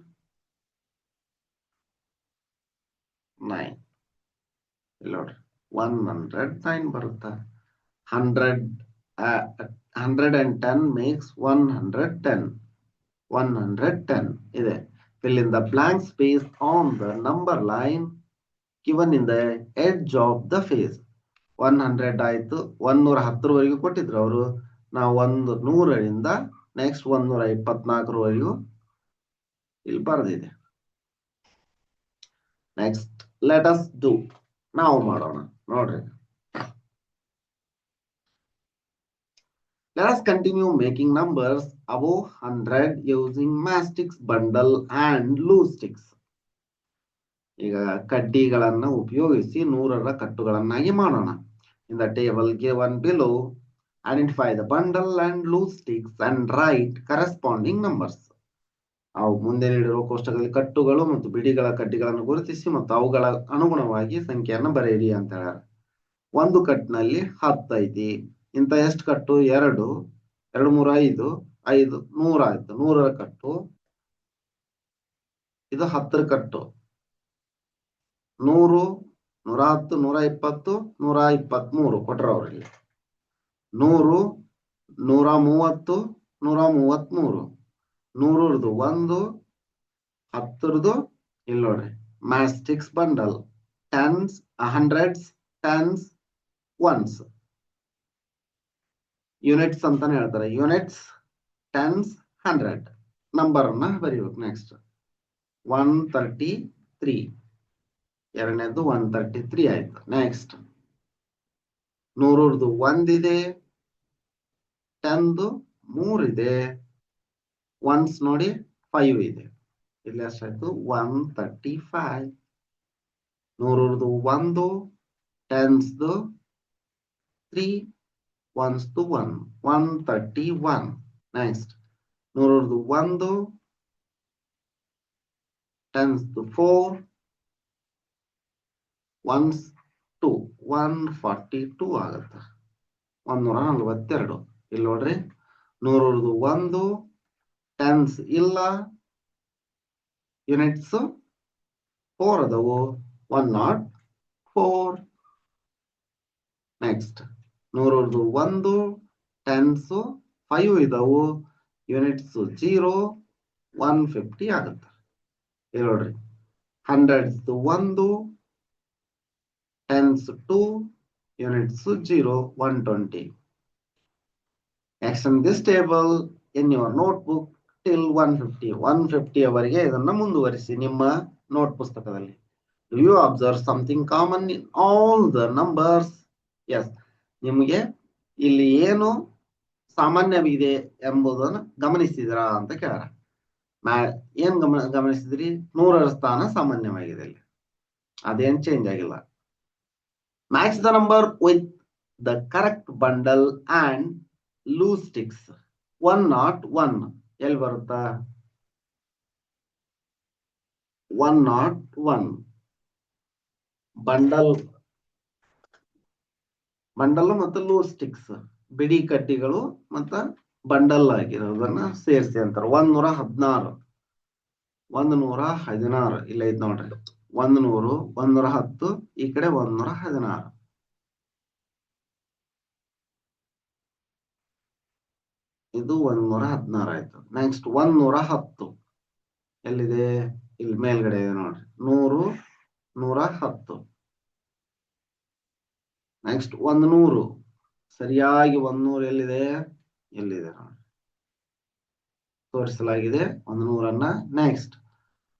9. ಇಲ್ಲಿ ನೋಡ್ರಿ 109 ಬರುತ್ತಾ. 110 makes 110. 110 ಇದೆ. Fill in the blank space on the number line given in the edge of the face. 100 ಆಯ್ತು. 110ರವರೆಗೂ ಕೊಟ್ಟಿದ್ರು ಅವರು. ನಾವು 100ರಿಂದ ನೆಕ್ಸ್ಟ್ 124ರವರೆಗೂ ಇಲ್ಲಿ ಬರೆದಿದೆ. Next let us do. ನಾವು ಮಾಡೋಣ ನೋಡ್ರಿ. Let us continue making numbers above 100 using masticks, bundle and loose sticks. ಈಗ ಕಡ್ಡಿಗಳನ್ನ ಉಪಯೋಗಿಸಿ 100ರ ಕಟ್ಟುಗಳನ್ನಾಗಿ ಮಾಡೋಣ. In the table given below, identify the bundle and loose sticks and write corresponding numbers. ಅವು ಮುಂದೆ ನೀಡಿರುವ ಕೋಷ್ಟಕದಲ್ಲಿ ಕಟ್ಟುಗಳು ಮತ್ತು ಬಿಡಿಗಳ ಕಡ್ಡಿಗಳನ್ನು ಗುರುತಿಸಿ ಮತ್ತು ಅವುಗಳ ಅನುಗುಣವಾಗಿ ಸಂಖ್ಯೆಯನ್ನು ಬರೆಯಿರಿ ಅಂತ ಹೇಳ್ಯಾರ. ಒಂದು ಕಟ್ಟಿನಲ್ಲಿ 10 ಐತಿ. ಇಂತ ಎಷ್ಟು ಕಟ್ಟು? 2 2 3 5 5 100 ಆಯ್ತು. 100ರ ಕಟ್ಟು. ಇದು 10ರ ಕಟ್ಟು. 100 110 120 123 ಕೊಟ್ರ ಅವ್ರಲ್ಲಿ. 100 130 133. 100ರದು 1, 10ರದು ಇಲ್ಲಿ ನೋಡ್ರಿ ಮ್ಯಾಸ್ಟಿಕ್ಸ್ bundle. 10s 100s 10s 1s units ಅಂತಾನೆ ಹೇಳ್ತಾರೆ. ಯೂನಿಟ್ಸ್ 10s 100 ನಂಬರ್ ಅನ್ನ ಬರೀಬೇಕು. ನೆಕ್ಸ್ಟ್ 133. ಎರಡನೇದು 133 ಆಯ್ತು. ನೆಕ್ಸ್ಟ್ 100ರದು 1 ಇದೆ. 10ದು 3 ಇದೆ. 1s ನೋಡಿ 5 ಇದೆ. ಇಲ್ಲಿ ಎಷ್ಟಾಯ್ತು? 135. 100ರದು 1, 10sದು 3, 1sದು 1 131. ನೆಕ್ಸ್ಟ್ 100ರದು 1, 10sದು 4, 1s 2 142 ಆಗುತ್ತೆ. 142. ಇಲ್ಲಿ ನೋಡ್ರಿ 100ರದು 1, 10s ಇಲ್ಲ. ಯೂನಿಟ್ಸ್ 4 ಅದವು 104. ನೆಕ್ಸ್ಟ್ 100ರದು 1, 10s 5 ಇದಾವು. ಯೂನಿಟ್ಸ್ 0 150 ಆಗುತ್ತೆ. ಇಲ್ಲಿ ನೋಡ್ರಿ 100sದು 1, 10s 2, units 0 120. Extend this table in your notebook till 150. 150 ಅವರೆಗೆ ಇದನ್ನ ಮುಂದುವರಿಸಿ ನಿಮ್ಮ ನೋಟ್ ಪುಸ್ತಕದಲ್ಲಿ. Do you observe something common in all the numbers? Yes. ನಿಮಗೆ ಇಲ್ಲಿ ಏನು ಸಾಮಾನ್ಯವಿದೆ ಎಂಬುದನ್ನು ಗಮನಿಸಿದಿರಾ ಅಂತ ಕೇಳ. ಏನ್ ಗಮನಿಸಿದ್ರಿ? 100ರ ಸ್ಥಾನ ಸಾಮಾನ್ಯವಾಗಿದೆ ಇಲ್ಲಿ. ಅದೇನ್ ಚೇಂಜ್ ಆಗಿಲ್ಲ. Match the number with the correct bundle and loose sticks. 101 ಎಲ್ಲಿ ಬರುತ್ತಾ? 101 ಬಂಡಲ್ ಮತ್ತು ಲೂಸ್ ಸ್ಟಿಕ್ಸ್ ಬಿಡಿ ಕಡ್ಡಿಗಳು ಮತ್ತು ಬಂಡಲ್ ಆಗಿರೋದನ್ನ ಸೇರಿಸಿ ಅಂತಾರೆ. 116 116 ಇಲ್ಲ ಐತ್ ನೋಡ್ರಿ. 100 110 ಈ ಕಡೆ 116. ಇದು 116 ಆಯ್ತು. ನೆಕ್ಸ್ಟ್ 110 ಎಲ್ಲಿದೆ? ಇಲ್ಲಿ ಮೇಲ್ಗಡೆ ಇದೆ ನೋಡ್ರಿ. 100 110. ನೆಕ್ಸ್ಟ್ 100 ಸರಿಯಾಗಿ 100 ಎಲ್ಲಿದೆ? ಎಲ್ಲಿದೆ ನೋಡಿ, ತೋರಿಸಲಾಗಿದೆ 100ಅನ್ನ. Next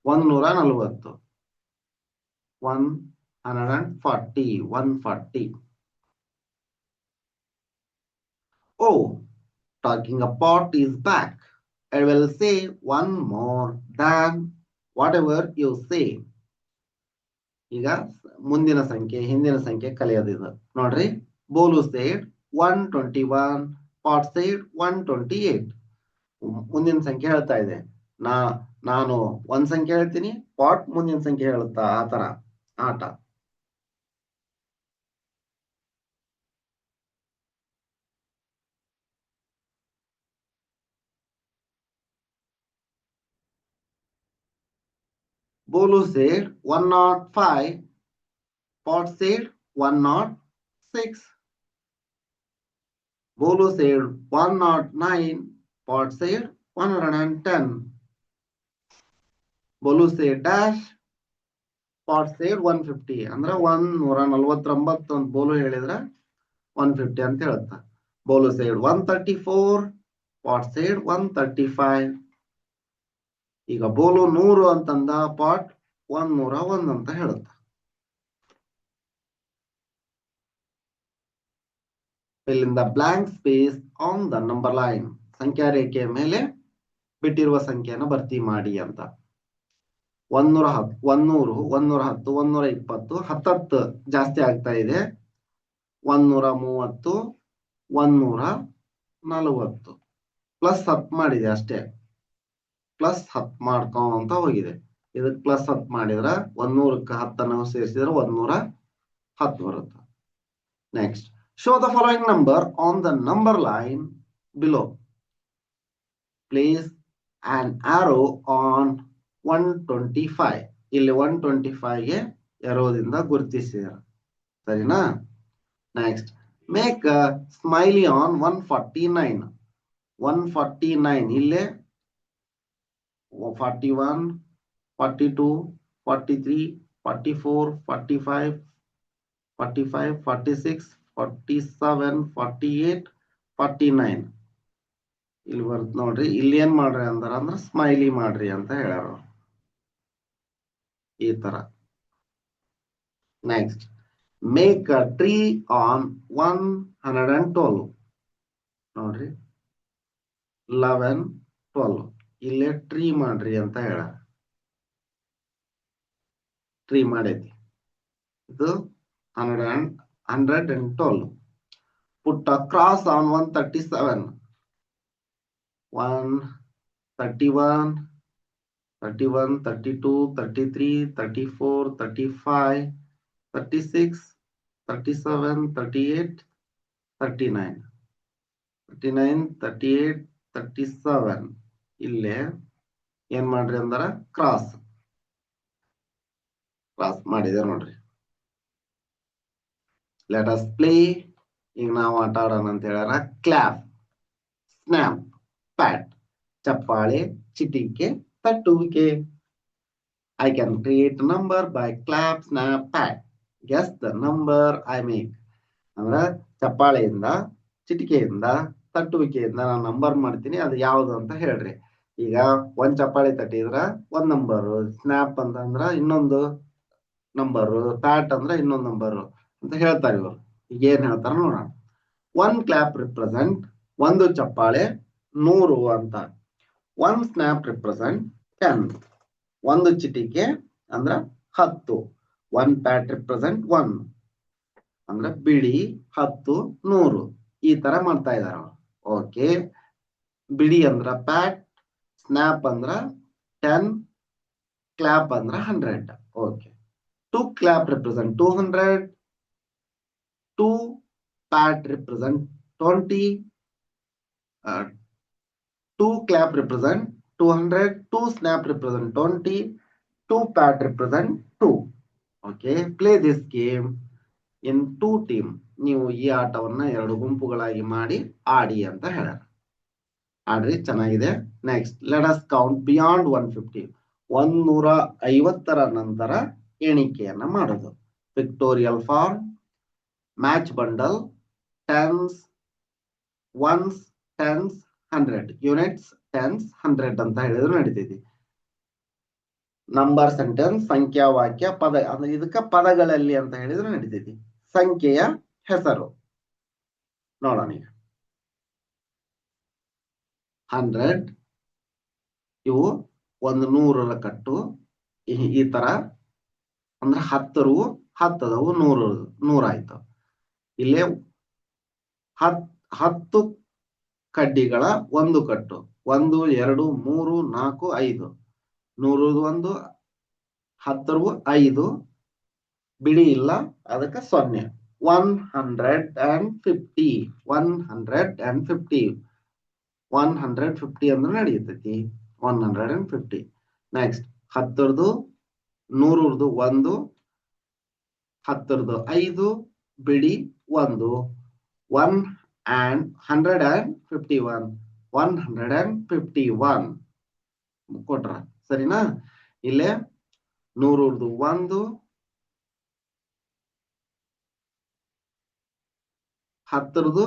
140 140. Oh, talking apart is back. I will say one more than whatever you say. ಈಗ ಮುಂದಿನ ಸಂಖ್ಯೆ ಹಿಂದಿನ ಸಂಖ್ಯೆ ಕಲಿಯೋದಿದು ನೋಡ್ರಿ. ಬೋಲು ಸೇಡ್ 121, ಪಾಟ್ ಸೇಡ್ 128. ಮುಂದಿನ ಸಂಖ್ಯೆ ಹೇಳ್ತಾ ಇದೆ. ನಾನು ಒಂದ್ ಸಂಖ್ಯೆ ಹೇಳ್ತೀನಿ, ಪಾಟ್ ಮುಂದಿನ ಸಂಖ್ಯೆ ಹೇಳುತ್ತಾ, ಆ ತರ ಆಟ. Bolu said 105, Pat said 106. Bolu said 109, Pot said 110. Bolu said dash, Pot said 150. ಅಂದ್ರೆ 149 ಅಂತ ಬೋಲು ಹೇಳಿದ್ರೆ 150 ಅಂತ ಹೇಳುತ್ತ. ಬೋಲು said 134, Pot said 135. ಈಗ ಬೋಲು 100 ಅಂತಂದ, ಪಾಟ್ 101 ಅಂತ ಹೇಳುತ್ತ. Fill in the blank space on the number line. ಸಂಖ್ಯಾ ರೇಖೆಯ ಮೇಲೆ ಬಿಟ್ಟಿರುವ ಸಂಖ್ಯೆಯನ್ನು ಭರ್ತಿ ಮಾಡಿ ಅಂತ. 110, 110, 120, ಹತ್ತತ್ತು ಜಾಸ್ತಿ ಆಗ್ತಾ ಇದೆ. 130, 140 ಪ್ಲಸ್ 10 ಮಾಡಿದೆ ಅಷ್ಟೇ. ಪ್ಲಸ್ 10 ಮಾಡ್ಕೊಂತ ಹೋಗಿದೆ. ಇದಕ್ಕೆ ಪ್ಲಸ್ 10 ಮಾಡಿದ್ರೆ 100ಕ್ಕೆ 10 ಸೇರಿಸಿದ್ರೆ 110 ಬರುತ್ತೆ. Next, show the following number on the number line below. Place on arrow on 125. ಇಲ್ಲಿ 125ಗೆ ಎರೋದಿಂದ ಗುರುತಿಸಿದ್ದಾರೆ. ಸರಿನಾ? Next, make smiley on 149. 149 ಇಲ್ಲೇ 41, 42, 43, 44, 45, 45, 46, 47, 48, 49 ಇಲ್ಲಿ ಬರುತ್ತೆ ನೋಡ್ರಿ. ಇಲ್ಲಿ ಏನ್ ಮಾಡ್ರಿ ಅಂದ್ರೆ ಸ್ಮೈಲಿ ಮಾಡ್ರಿ ಅಂತ ಹೇಳ್ಯಾರ ಈ ತರ. Next, make a tree on 112. ನೋಡ್ರಿ 11, 12 ಇಲ್ಲೇ ಟ್ರೀ ಮಾಡ್ರಿ ಅಂತ ಹೇಳ. ಟ್ರೀ ಮಾಡೈತಿ. ಇದು 112. Put a cross on 137. 131, 31, 32, 33, 34, 35, 36, 37, 38, 39, 39, 38, 37 ಇಲ್ಲೇ ಏನ್ ಮಾಡ್ರಿ ಅಂದಾರ ಕ್ರಾಸ್ ಮಾಡಿದೆ ನೋಡ್ರಿ. Let us play. ಈಗ ನಾವು ಆಟ ಆಡೋಣ ಅಂತ ಹೇಳ್ಯಾರ. Clap, snap, pat. ಚಪ್ಪಾಳೆ, ಚಿಟಿಕೆ, ತಟ್ಟುವಿಕೆ. I can create a number by clap, snap, pat. Guess the number I make. ಅಂದ್ರೆ ಚಪ್ಪಾಳೆಯಿಂದ, ಚಿಟಿಕೆಯಿಂದ, ತಟ್ಟುವಿಕೆಯಿಂದ ನಾನು ನಂಬರ್ ಮಾಡ್ತೀನಿ, ಅದು ಯಾವುದು ಅಂತ ಹೇಳ್ರಿ. ಈಗ ಒಂದ್ ಚಪ್ಪಾಳೆ ತಟ್ಟಿದ್ರ ಒಂದ್ ನಂಬರು, ಸ್ನ್ಯಾಪ್ ಅಂತಂದ್ರ ಇನ್ನೊಂದು ನಂಬರು, ಪ್ಯಾಟ್ ಅಂದ್ರೆ ಇನ್ನೊಂದು ನಂಬರು ಅಂತ ಹೇಳ್ತಾರೆ ಇವರು. ಈಗ ಏನ್ ಹೇಳ್ತಾರ ನೋಡೋಣ. 1 clap represent ಒಂದು ಚಪ್ಪಾಳೆ 100 ಅಂತ. 1 snap represent 10. ಒಂದು ಚಿಟಿಕೆ ಅಂದ್ರ 10. 1 pat represent 1 ಅಂದ್ರ ಬಿಡಿ 10 100 ಈ ತರ ಮಾಡ್ತಾ ಇದಾರ. ಓಕೆ, ಬಿಡಿ ಅಂದ್ರ ಪ್ಯಾಟ್, ಸ್ನ್ಯಾಪ್ ಅಂದ್ರ 10, ಕ್ಲಾಪ್ ಅಂದ್ರ 100. Okay, 2 clap represent 200. 2 pat represent 20. 2 clap represent 200. 2 snap represent 20. 2 pat represent 2. Okay, play this game in 2 team. ನೀವು ಈ ಆಟವನ್ನ 2 ಗುಂಪುಗಳಾಗಿ ಮಾಡಿ ಆಡಿ ಅಂತ ಹೇಳ್ಯಾರ. ಆಡ್ರಿ, ಚೆನ್ನಾಗಿದೆ. Next, let us count beyond 150. 150ರ ನಂತರ ಎಣಿಕೆಯನ್ನ ಮಾಡೋದು. Pictorial form, match bundle, tens, ones, tens, 100, units, tens, 100 ಅಂತ ಹೇಳಿದ್ರು ನಡೀತೈತಿ. ನಂಬರ್ ಸೆಂಟೆನ್ಸ್, ಸಂಖ್ಯಾ ವಾಕ್ಯ, ಪದ ಅಂದ್ರೆ ಇದಕ್ಕ ಪದಗಳಲ್ಲಿ ಅಂತ ಹೇಳಿದ್ರು ನಡೀತೈತಿ. ಸಂಖ್ಯೆಯ ಹೆಸರು ನೋಡೋಣ. ಈಗ 100 ಇವು 100ರ ಕಟ್ಟು ಈ ತರ ಅಂದ್ರೆ 10 10 100 ಇಲ್ಲೇ 10 ಕಡ್ಡಿಗಳ ಒಂದು ಕಟ್ಟು 1 2 3 4 5 100 10 5 ಬಿಡಿ ಇಲ್ಲ ಅದಕ್ಕೆ 0 150 150 150 ಅಂದ್ರೆ ನಡೆಯುತ್ತೈತಿ 150 ನೆಕ್ಸ್ಟ್ 10 100 1 10 5 ಬಿಡಿ 1 1 and 151 151 ಕೊಟ್ರ ಸರಿನಾ ಇಲ್ಲೇ 100 1 10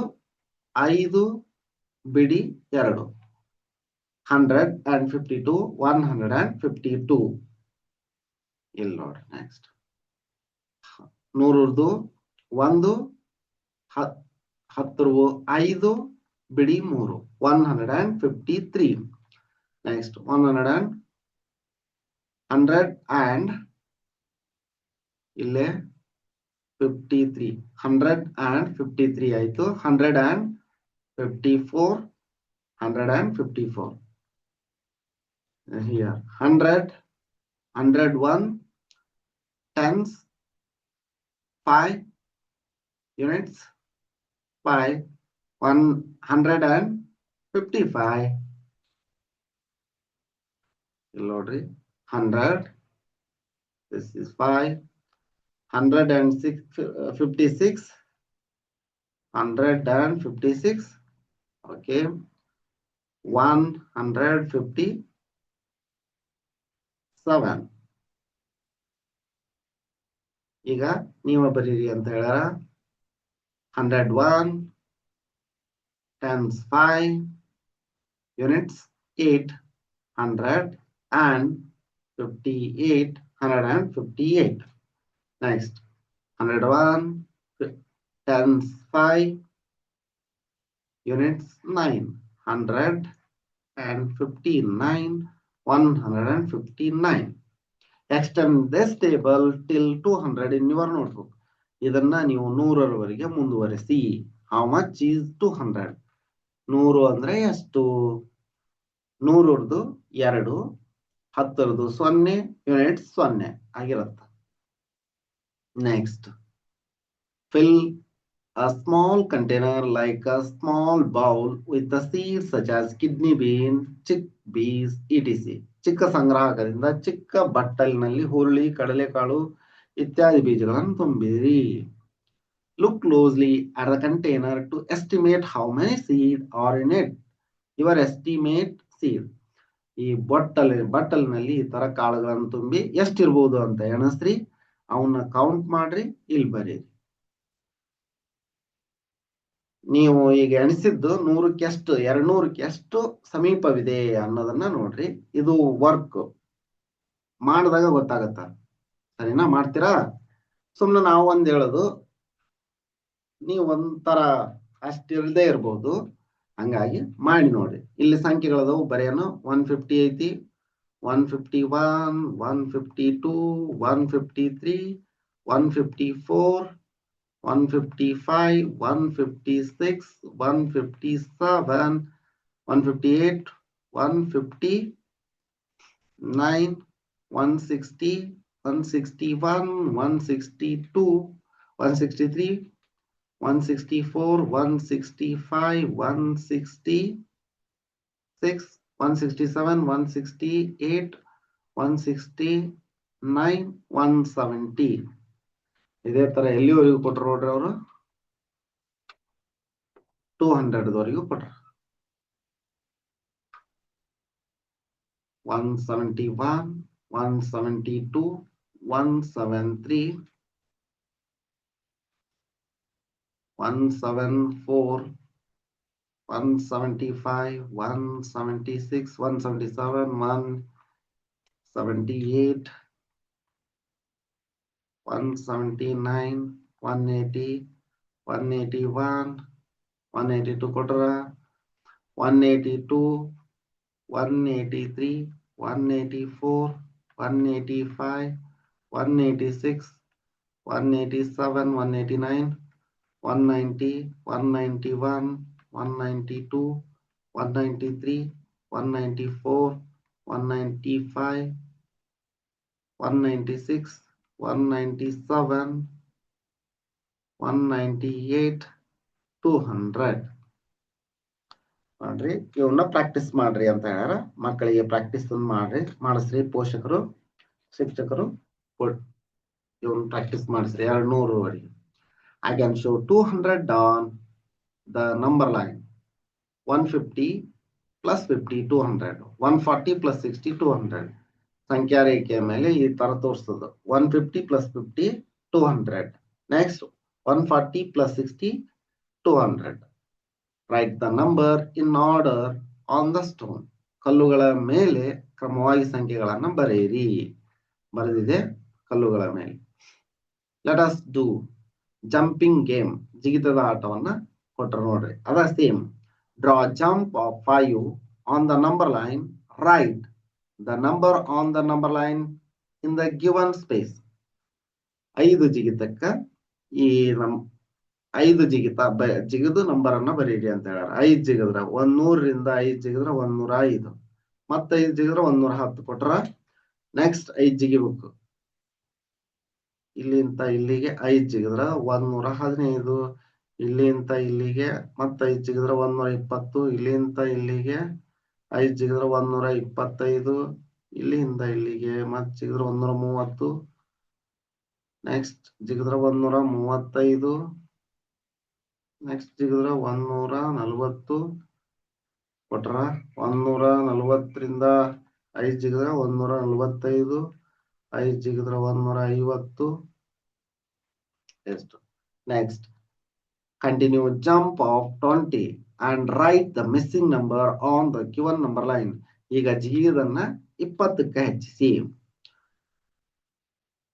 5 ಬಿಡಿ 2 152 152 ಇಲ್ಲಿ ನೋಡ್ರಿ ನೆಕ್ಸ್ಟ್ 100 1 10 5 ಬಿಡಿ 3 153 ನೆಕ್ಸ್ಟ್ 100 and ಇಲ್ಲೇ 53 153 ಆಯ್ತು 154 154 here 101 tens 5 units 5 155 ಇಲ್ಲಿ ನೋಡ್ರಿ 100 this is 5 156 156 okay 157 ಈಗ ನೀವು ಬರೀರಿ ಅಂತ ಹೇಳ್ಯಾರ 101 tens 5 units 8 158 158 next 101 tens 5 units 9 159 159 extend this table till 200 in your notebook ಇದನ್ನ ನೀವು 100ರವರೆಗೆ ಮುಂದುವರಿಸಿ how much is 200 100 ಅಂದ್ರೆ ಎಷ್ಟು 100ರದು 2 10ರದು 0 ಯೂನಿಟ್ಸ್ 0 ಆಗಿರುತ್ತೆ next fill a small container like a small bowl with the seeds such as kidney bean chickpeas etc ಚಿಕ್ಕ ಸಂಗ್ರಾಹಕದಿಂದ ಚಿಕ್ಕ ಬಟ್ಟಲಿನಲ್ಲಿ ಹುರುಳಿ ಕಡಲೆಕಾಳು ಇತ್ಯಾದಿ ಬೀಜಗಳನ್ನು ತುಂಬಿರಿ look closely at the container to estimate how many seeds are in it your estimate seed ಈ ಬಟ್ಟಲಿನಲ್ಲಿ ಈ ತರ ಕಾಳುಗಳನ್ನು ತುಂಬಿ ಎಷ್ಟಿರ್ಬೋದು ಅಂತ ಎಣಿಸ್ರಿ ಅವನ್ನ ಕೌಂಟ್ ಮಾಡ್ರಿ ಇಲ್ಲಿ ಬರೀರಿ ನೀವು ಈಗ ಎಣಿಸಿದ್ದು 100ಕ್ಕೆ ಎಷ್ಟು 200ಕ್ಕೆ ಎಷ್ಟು ಸಮೀಪವಿದೆ ಅನ್ನೋದನ್ನ ನೋಡ್ರಿ ಇದು ವರ್ಕ್ ಮಾಡಿದಾಗ ಗೊತ್ತಾಗತ್ತ ಸರಿನಾ ಮಾಡ್ತೀರಾ ಸುಮ್ಮನೆ ನಾವು ಒಂದ್ ಹೇಳೋದು ನೀವು ಒಂಥರ ಅಷ್ಟಿಲ್ದೇ ಇರ್ಬೋದು ಹಂಗಾಗಿ ಮಾಡಿ ನೋಡ್ರಿ ಇಲ್ಲಿ ಸಂಖ್ಯೆಗಳದವು ಬರೆಯೋಣ 150 ಐತಿ 151 152 153 154 155 156 157 158 159 160 161 162 163 164 165 166 167 168 169 170 ಇದೇ ತರ ಎಲ್ಲಿವರೆಗೂ ಕೊಟ್ರು ನೋಡ್ರಿ ಅವರು 200ವರೆಗೂ ಕೊಟ್ರು 171 172 173 174 175 176 177 178 179 180 181 182 ಕೊಟ್ರ 182 183 184 185 186, 187, 189, 190, 191, 192, 193, 194, 195, 196, 197, 198, 200. ಮಾಡ್ರಿ, ಇವನ್ನ ಪ್ರಾಕ್ಟೀಸ್ ಮಾಡ್ರಿ ಅಂತ ಹೇಳ್ಯಾರ. ಮಕ್ಕಳಿಗೆ ಪ್ರಾಕ್ಟೀಸ್ ಮಾಡಿಸ್ರಿ. ಪೋಷಕರು, ಶಿಕ್ಷಕರು ಇವನ್ನ practice ಮಾಡಿಸ್ರಿ 200ವರೆಗೆ. I can show 200 on the number line. 150 plus 50, 200. 140 plus 60, 200. ಸಂಖ್ಯಾ ರೇಖೆಯ ಮೇಲೆ ಈ ತರ ತೋರಿಸ್ತದೆ. 150 plus 50, 200. Next, 140 plus 60, 200. Write the number in order on the stone. ಕಲ್ಲುಗಳ ಮೇಲೆ ಕ್ರಮವಾಗಿ ಸಂಖ್ಯೆಗಳನ್ನು ಬರೆಯಿರಿ. ಬರೆದಿದೆ ಕಲ್ಲುಗಳ ಮೇಲೆ. Let us do jumping game. ಜಿಗಿತದ ಆಟವನ್ನ ಕೊಟ್ಟರು ನೋಡ್ರಿ. ಅದ same. Draw a jump of 5 on the number line. Write the number on the number line in the given space. 5 ಜಿಗಿತಕ್ಕ ಈ 5 ಜಿಗಿದು ನಂಬರ್ ಅನ್ನ ಬರೀರಿ ಅಂತ ಹೇಳ್ಯಾರ. 5 ಜಿಗಿದ್ರ 100ರಿಂದ 5 ಜಿಗಿದ್ರ 105, ಮತ್ತೆ 5 ಜಿಗಿದ್ರ 110 ಕೊಟ್ರ. ನೆಕ್ಸ್ಟ್ 5 ಜಿಗಿಬೇಕು. ಇಲ್ಲಿಂದ ಇಲ್ಲಿಗೆ 5 ಜಿಗಿದ್ರ 115, ಇಲ್ಲಿಂದ ಇಲ್ಲಿಗೆ ಮತ್ತೆ 5 ಜಿಗಿದ್ರ 120, ಇಲ್ಲಿಂದ ಇಲ್ಲಿಗೆ 5 ಜಿಗಿದ್ರ 125, ಇಲ್ಲಿಂದ ಇಲ್ಲಿಗೆ ಮತ್ತೆ ಜಿಗಿದ್ರ 130, ನೆಕ್ಸ್ಟ್ ಜಿಗಿದ್ರ 135, ನೆಕ್ಸ್ಟ್ ಜಿಗಿದ್ರ 140 ಕೊಟ್ರ. 140ರಿಂದ 5 ಜಿಗಿದ್ರ 145, 5 ಜಿಗಿದ್ರ 150. ಎಷ್ಟು? Next continue jump of 20 and write the missing number on the given number line. ಈಗ ಜಿಗಿದನ್ನ 20ಕ್ಕೆ ಹೆಚ್ಚಿಸಿ.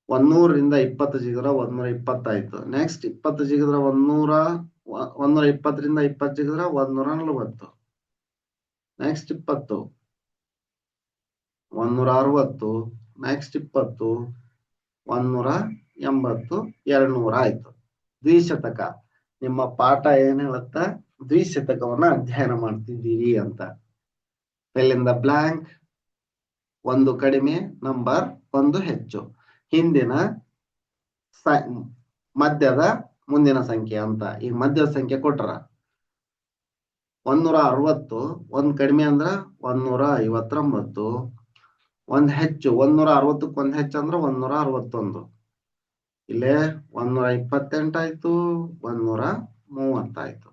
100ರಿಂದ 20 ಜಿಗಿದ್ರ 120 ಆಯ್ತು. ನೆಕ್ಸ್ಟ್ 20 ಜಿಗಿದ್ರ 120ರಿಂದ 20 ಜಿಗಿದ್ರ 140. ನೆಕ್ಸ್ಟ್ 20, 160, ನೆಕ್ಸ್ಟ್ 20, 180, 200 ಆಯ್ತು. ದ್ವಿಶತಕ. ನಿಮ್ಮ ಪಾಠ ಏನ್ ಹೇಳುತ್ತ? ದ್ವಿಶತಕವನ್ನ ಅಧ್ಯಯನ ಮಾಡ್ತಿದ್ದೀರಿ ಅಂತ. fill in the blank. 1 ಕಡಿಮೆ ನಂಬರ್, 1 ಹೆಚ್ಚು. ಹಿಂದಿನ ಮಧ್ಯದ ಮುಂದಿನ ಸಂಖ್ಯೆ ಅಂತ. ಈಗ ಮಧ್ಯದ ಸಂಖ್ಯೆ ಕೊಟ್ರ 160, 1 ಕಡಿಮೆ ಅಂದ್ರ 159, 1 ಹೆಚ್ಚು 160ಕ್ಕೆ 1 ಹೆಚ್ಚು ಅಂದ್ರ 161. ಇಲ್ಲೇ 128 ಆಯ್ತು, 130 ಆಯ್ತು.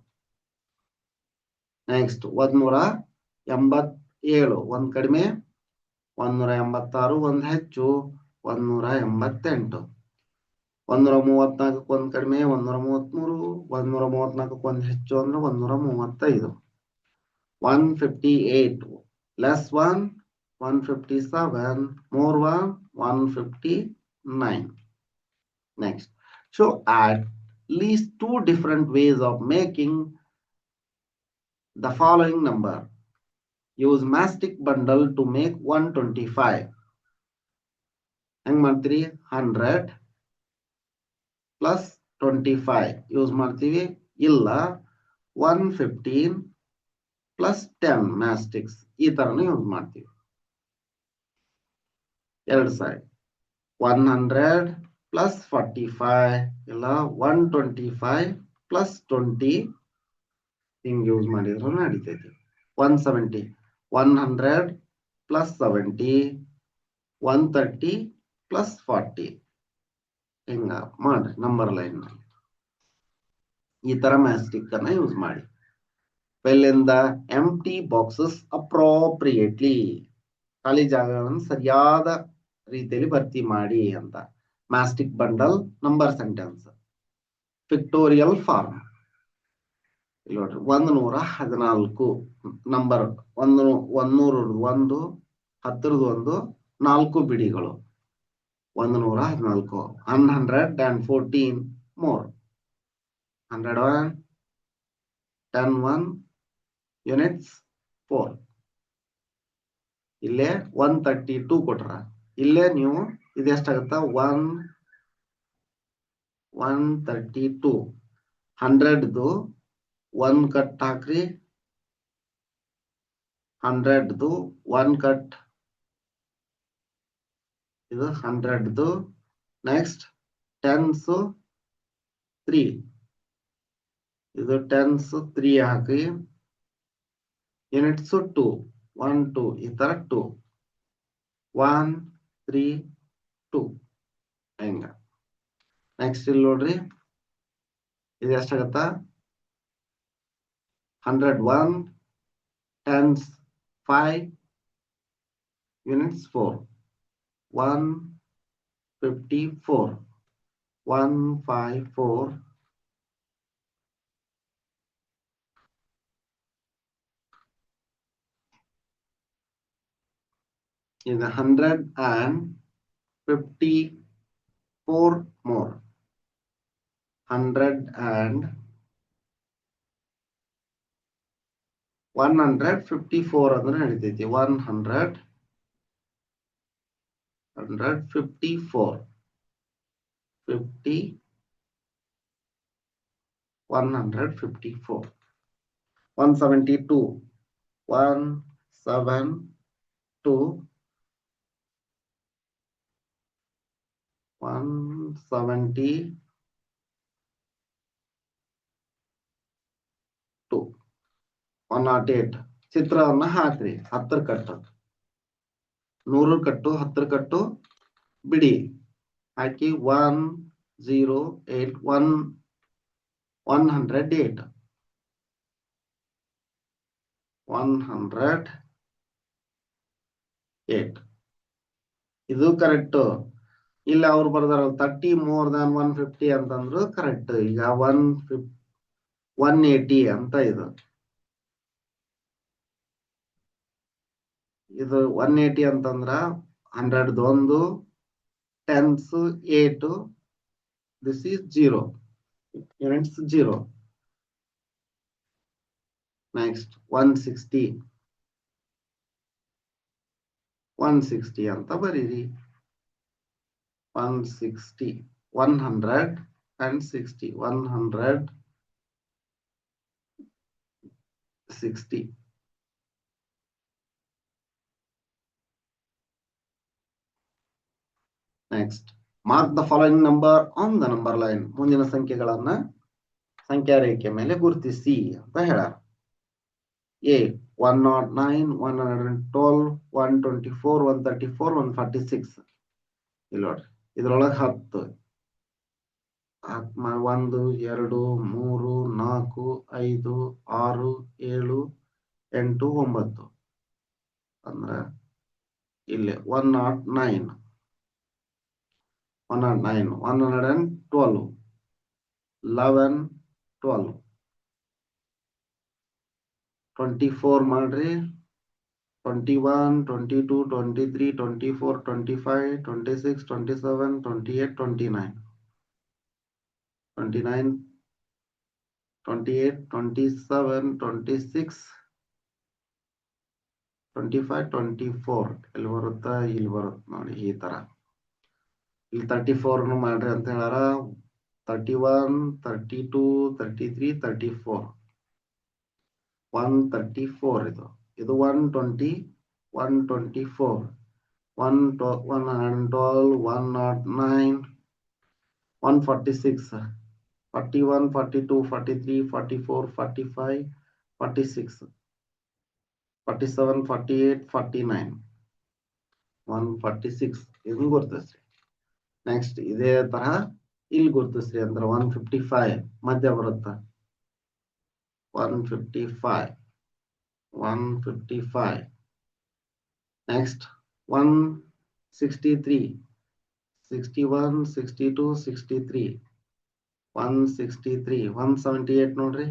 ನೆಕ್ಸ್ಟ್ 187, 1 ಕಡಿಮೆ 186, 1 ಹೆಚ್ಚು 188. 134ಕ್ಕೆ 1 ಕಡಿಮೆ 133, 134ಕ್ಕೆ 1 ಹೆಚ್ಚು ಅಂದ್ರೆ 135. 158 less 1, 157 more 1, 159. Next, show at least 2 different ways of making the following number. Use mastic bundle to make 125. ಹೆಂಗ್ ಮಾಡ್ತೀರಿ? 100 plus 25 ಯೂಸ್ ಮಾಡ್ತೀವಿ. ಇಲ್ಲ 115 plus 10 ಮ್ಯಾಸ್ಟಿಕ್ಸ್ ಈ ತರನು ಯೂಸ್ ಮಾಡ್ತೀವಿ. 2 ಸೈಡ್ 100 plus 45 ಇಲ್ಲ 125 plus 20 ಹಿಂಗ್ ಯೂಸ್ ಮಾಡಿದ್ರು ನಡೀತೈತಿ. 170 100 plus 70, 130 plus 40 ಹಿಂಗ ಮಾಡ್ರಿ ನಂಬರ್ ಲೈನ್ ನಲ್ಲಿ. ಈ ತರ ಮ್ಯಾಸ್ಟಿಕ್ ಅನ್ನ ಯೂಸ್ ಮಾಡಿ. fill in the empty boxes appropriately. ಖಾಲಿ ಜಾಗಗಳನ್ನು ಸರಿಯಾದ ರೀತಿಯಲ್ಲಿ ಭರ್ತಿ ಮಾಡಿ ಅಂತ. Matchstick bundle number sentence pictorial form. ಇಲ್ಲಿ ನೋಡ್ರಿ 114 ನಂಬರ್ 100 1 10 4 ಬಿಡಿಗಳು 114. 114 more 101 101 units 4. ಇಲ್ಲೇ 132 ಕೊಟ್ರ. ಇಲ್ಲೇ ನೀವು ಇದು ಎಷ್ಟಾಗುತ್ತಾ 132. 100ದು 1 ಕಟ್ ಹಾಕ್ರಿ. 100ದು 1 ಕಟ್, ಇದು 100ದು. ನೆಕ್ಸ್ಟ್ ಟೆನ್ಸ್ 3, ಇದು ಟೆನ್ಸ್ 3 ಹಾಕಿ. ಯೂನಿಟ್ಸ್ 2, 1 2 ಈ ತರ 2, 1 3 2 ಹೆಂಗ. ನೆಕ್ಸ್ಟ್ ಇಲ್ಲಿ ನೋಡ್ರಿ, ಇದು ಎಷ್ಟಾಗತ್ತಾ 101 ಟೆನ್ಸ್ 5 ಯೂನಿಟ್ಸ್ 4, 154, 154. is 154 more. 154 ಅಂದ್ರೆ ನಡೀತೈತಿ. 154 50 154. 172 172 172. 108. ಚಿತ್ರವನ್ನ ಹಾಕ್ರಿ. 10 ಕಟ್ಟು, 100 ಕಟ್ಟು, 10 ಕಟ್ಟು ಬಿಡಿ ಹಾಕಿ. 108 108 108. ಇದು ಕರೆಕ್ಟ್. ಇಲ್ಲ ಅವ್ರು ಬರ್ದಾರ 30 more than 150 ಅಂತಂದ್ರು ಕರೆಕ್ಟ್. ಈಗ 180 ಅಂತ ಇದು 180 ಅಂತಂದ್ರ 100ದು 1, tense 8, this is 0, units 0. Next 160 ಅಂತ ಬರೀರಿ. 160 160 160. Next mark the following number on the number line. ಮುಂದಿನ ಸಂಖ್ಯೆಗಳನ್ನ ಸಂಖ್ಯಾ ರೇಖೆ ಮೇಲೆ ಗುರುತಿಸಿ ಅಂತ ಹೇಳ. A 109 112 124 134 146. ಇಲ್ಲಿ ನೋಡ್ರಿ, ಇದ್ರೊಳಗೆ 10 1 2 3 4 5 6 7 8 9 ಅಂದ್ರೆ ಇಲ್ಲಿ 109 109 112 11 12 24 ಮಾಡ್ರಿ. 21 22 23 24 25 26 27 28 29 29 28 27 26 25 24. ಎಲ್ಲಿ ಬರುತ್ತಾ? ಇಲ್ಲಿ ಬರುತ್ತೆ ನೋಡಿ ಈ ತರ. ಇಲ್ಲಿ 34 ಮಾಡ್ರಿ ಅಂತ ಹೇಳಾರ. 31 32 33 34 134. ಇದು 120 124 112 109 146 41 42 43 44 45 46 47 48 49 146 ಇದನ್ನು ಗುರುತಿಸ್ರಿ. ನೆಕ್ಸ್ಟ್ ಇದೇ ತರ ಇಲ್ಲಿ ಗುರುತಿಸ್ರಿ ಅಂದ್ರೆ 155 ಮಧ್ಯ ಬರುತ್ತ. 155 155. ನೆಕ್ಸ್ಟ್ 163 61 62 63 163 178 ನೋಡ್ರಿ.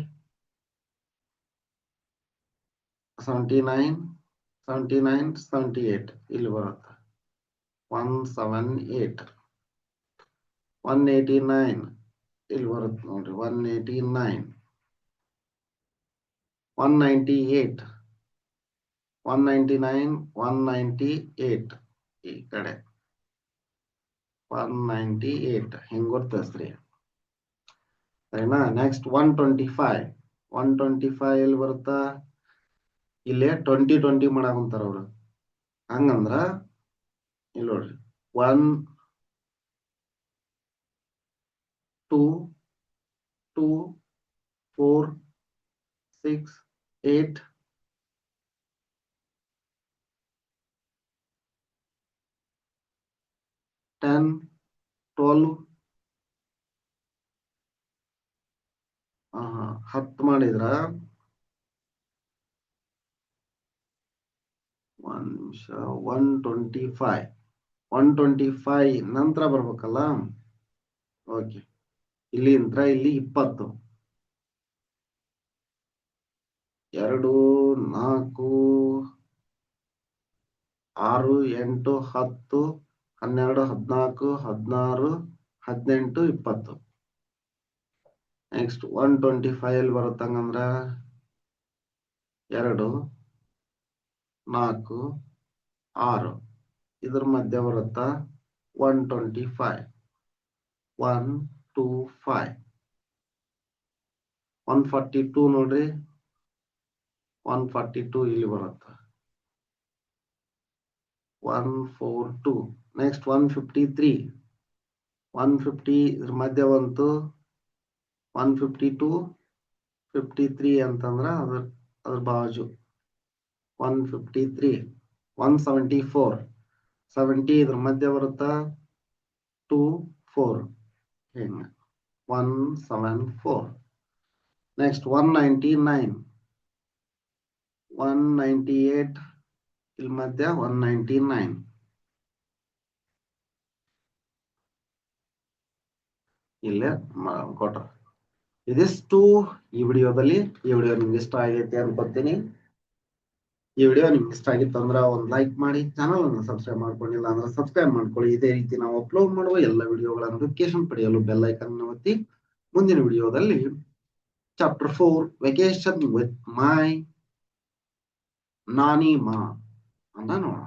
79 79 78 ಇಲ್ಲಿ ಬರುತ್ತೆ. 178 189 ಇಲ್ಲಿ ಬರುತ್ತೆ ನೋಡ್ರಿ. 189 198 199 198 ಈ ಕಡೆ 198 ಹಿಂಗ್ ಗುರ್ತಸ್ರಿ ಸರಿನಾ. ನೆಕ್ಸ್ಟ್ 125 125 ಎಲ್ಲಿ ಬರುತ್ತಾ, ಇಲ್ಲೇ 20 ಮಾಡಾಕುಂತಾರ ಅವ್ರು. ಹಂಗಂದ್ರ ಇಲ್ಲಿ ನೋಡ್ರಿ 1 2 2 4 6 8 10 12 10 ಮಾಡಿದ್ರ 125 125 ನಂತರ ಬರ್ಬೇಕಲ್ಲ. ಓಕೆ, ಇಲ್ಲಿಂದ ಇಲ್ಲಿ 20 2 4 6 8 10 12 14 16 18 20. ನೆಕ್ಸ್ಟ್ 125 ಎಲ್ಲಿ ಬರುತ್ತಂಗಂದ್ರ 2 4 6 ಇದ್ರ ಮಧ್ಯ ಬರುತ್ತಾ 125 125 142 ನೋಡ್ರಿ 142 ಇಲ್ಲಿ ಬರುತ್ತ 142. ನೆಕ್ಸ್ಟ್ 153 150 ಇದ್ರ ಮಧ್ಯ ಬಂತು 152 53 ಅಂತಂದ್ರ ಅದ್ರ ಬಾಜು 153 174 70 ಇದ್ರ ಮಧ್ಯ ಬರುತ್ತಾ 2 4 ಹಿಂಗ 174. ನೆಕ್ಸ್ಟ್ 199 198 ಇಲ್ಲಿ ಮಧ್ಯ 199 ಇಲ್ಲೇ ಕೊಟ್ರ. ಇದಿಷ್ಟು ಈ ವಿಡಿಯೋದಲ್ಲಿ. ಈ ವಿಡಿಯೋ ನಿಮ್ಗೆ ಇಷ್ಟ ಆಗೈತೆ ಅನ್ಕೋತೀನಿ. ಈ ವಿಡಿಯೋ ನಿಮ್ಗೆ ಇಷ್ಟ ಆಗಿತ್ತು ಅಂದ್ರೆ ಒಂದು ಲೈಕ್ ಮಾಡಿ, ಚಾನಲ್ ಅನ್ನು ಸಬ್ಸ್ಕ್ರೈಬ್ ಮಾಡ್ಕೊಂಡಿಲ್ಲ ಅಂದ್ರೆ ಸಬ್ಸ್ಕ್ರೈಬ್ ಮಾಡ್ಕೊಳ್ಳಿ. ಇದೇ ರೀತಿ ನಾವು ಅಪ್ಲೋಡ್ ಮಾಡುವ ಎಲ್ಲ ವಿಡಿಯೋಗಳ ನೋಟಿಫಿಕೇಶನ್ ಪಡೆಯಲು ಬೆಲ್ ಐಕನ್ ಒತ್ತಿ. ಮುಂದಿನ ವಿಡಿಯೋದಲ್ಲಿ ಚಾಪ್ಟರ್ 4 ವೆಕೇಶನ್ ವಿತ್ ಮೈ ನಾನಿ ಮಾ ಅಂತ ನೋಡೋಣ.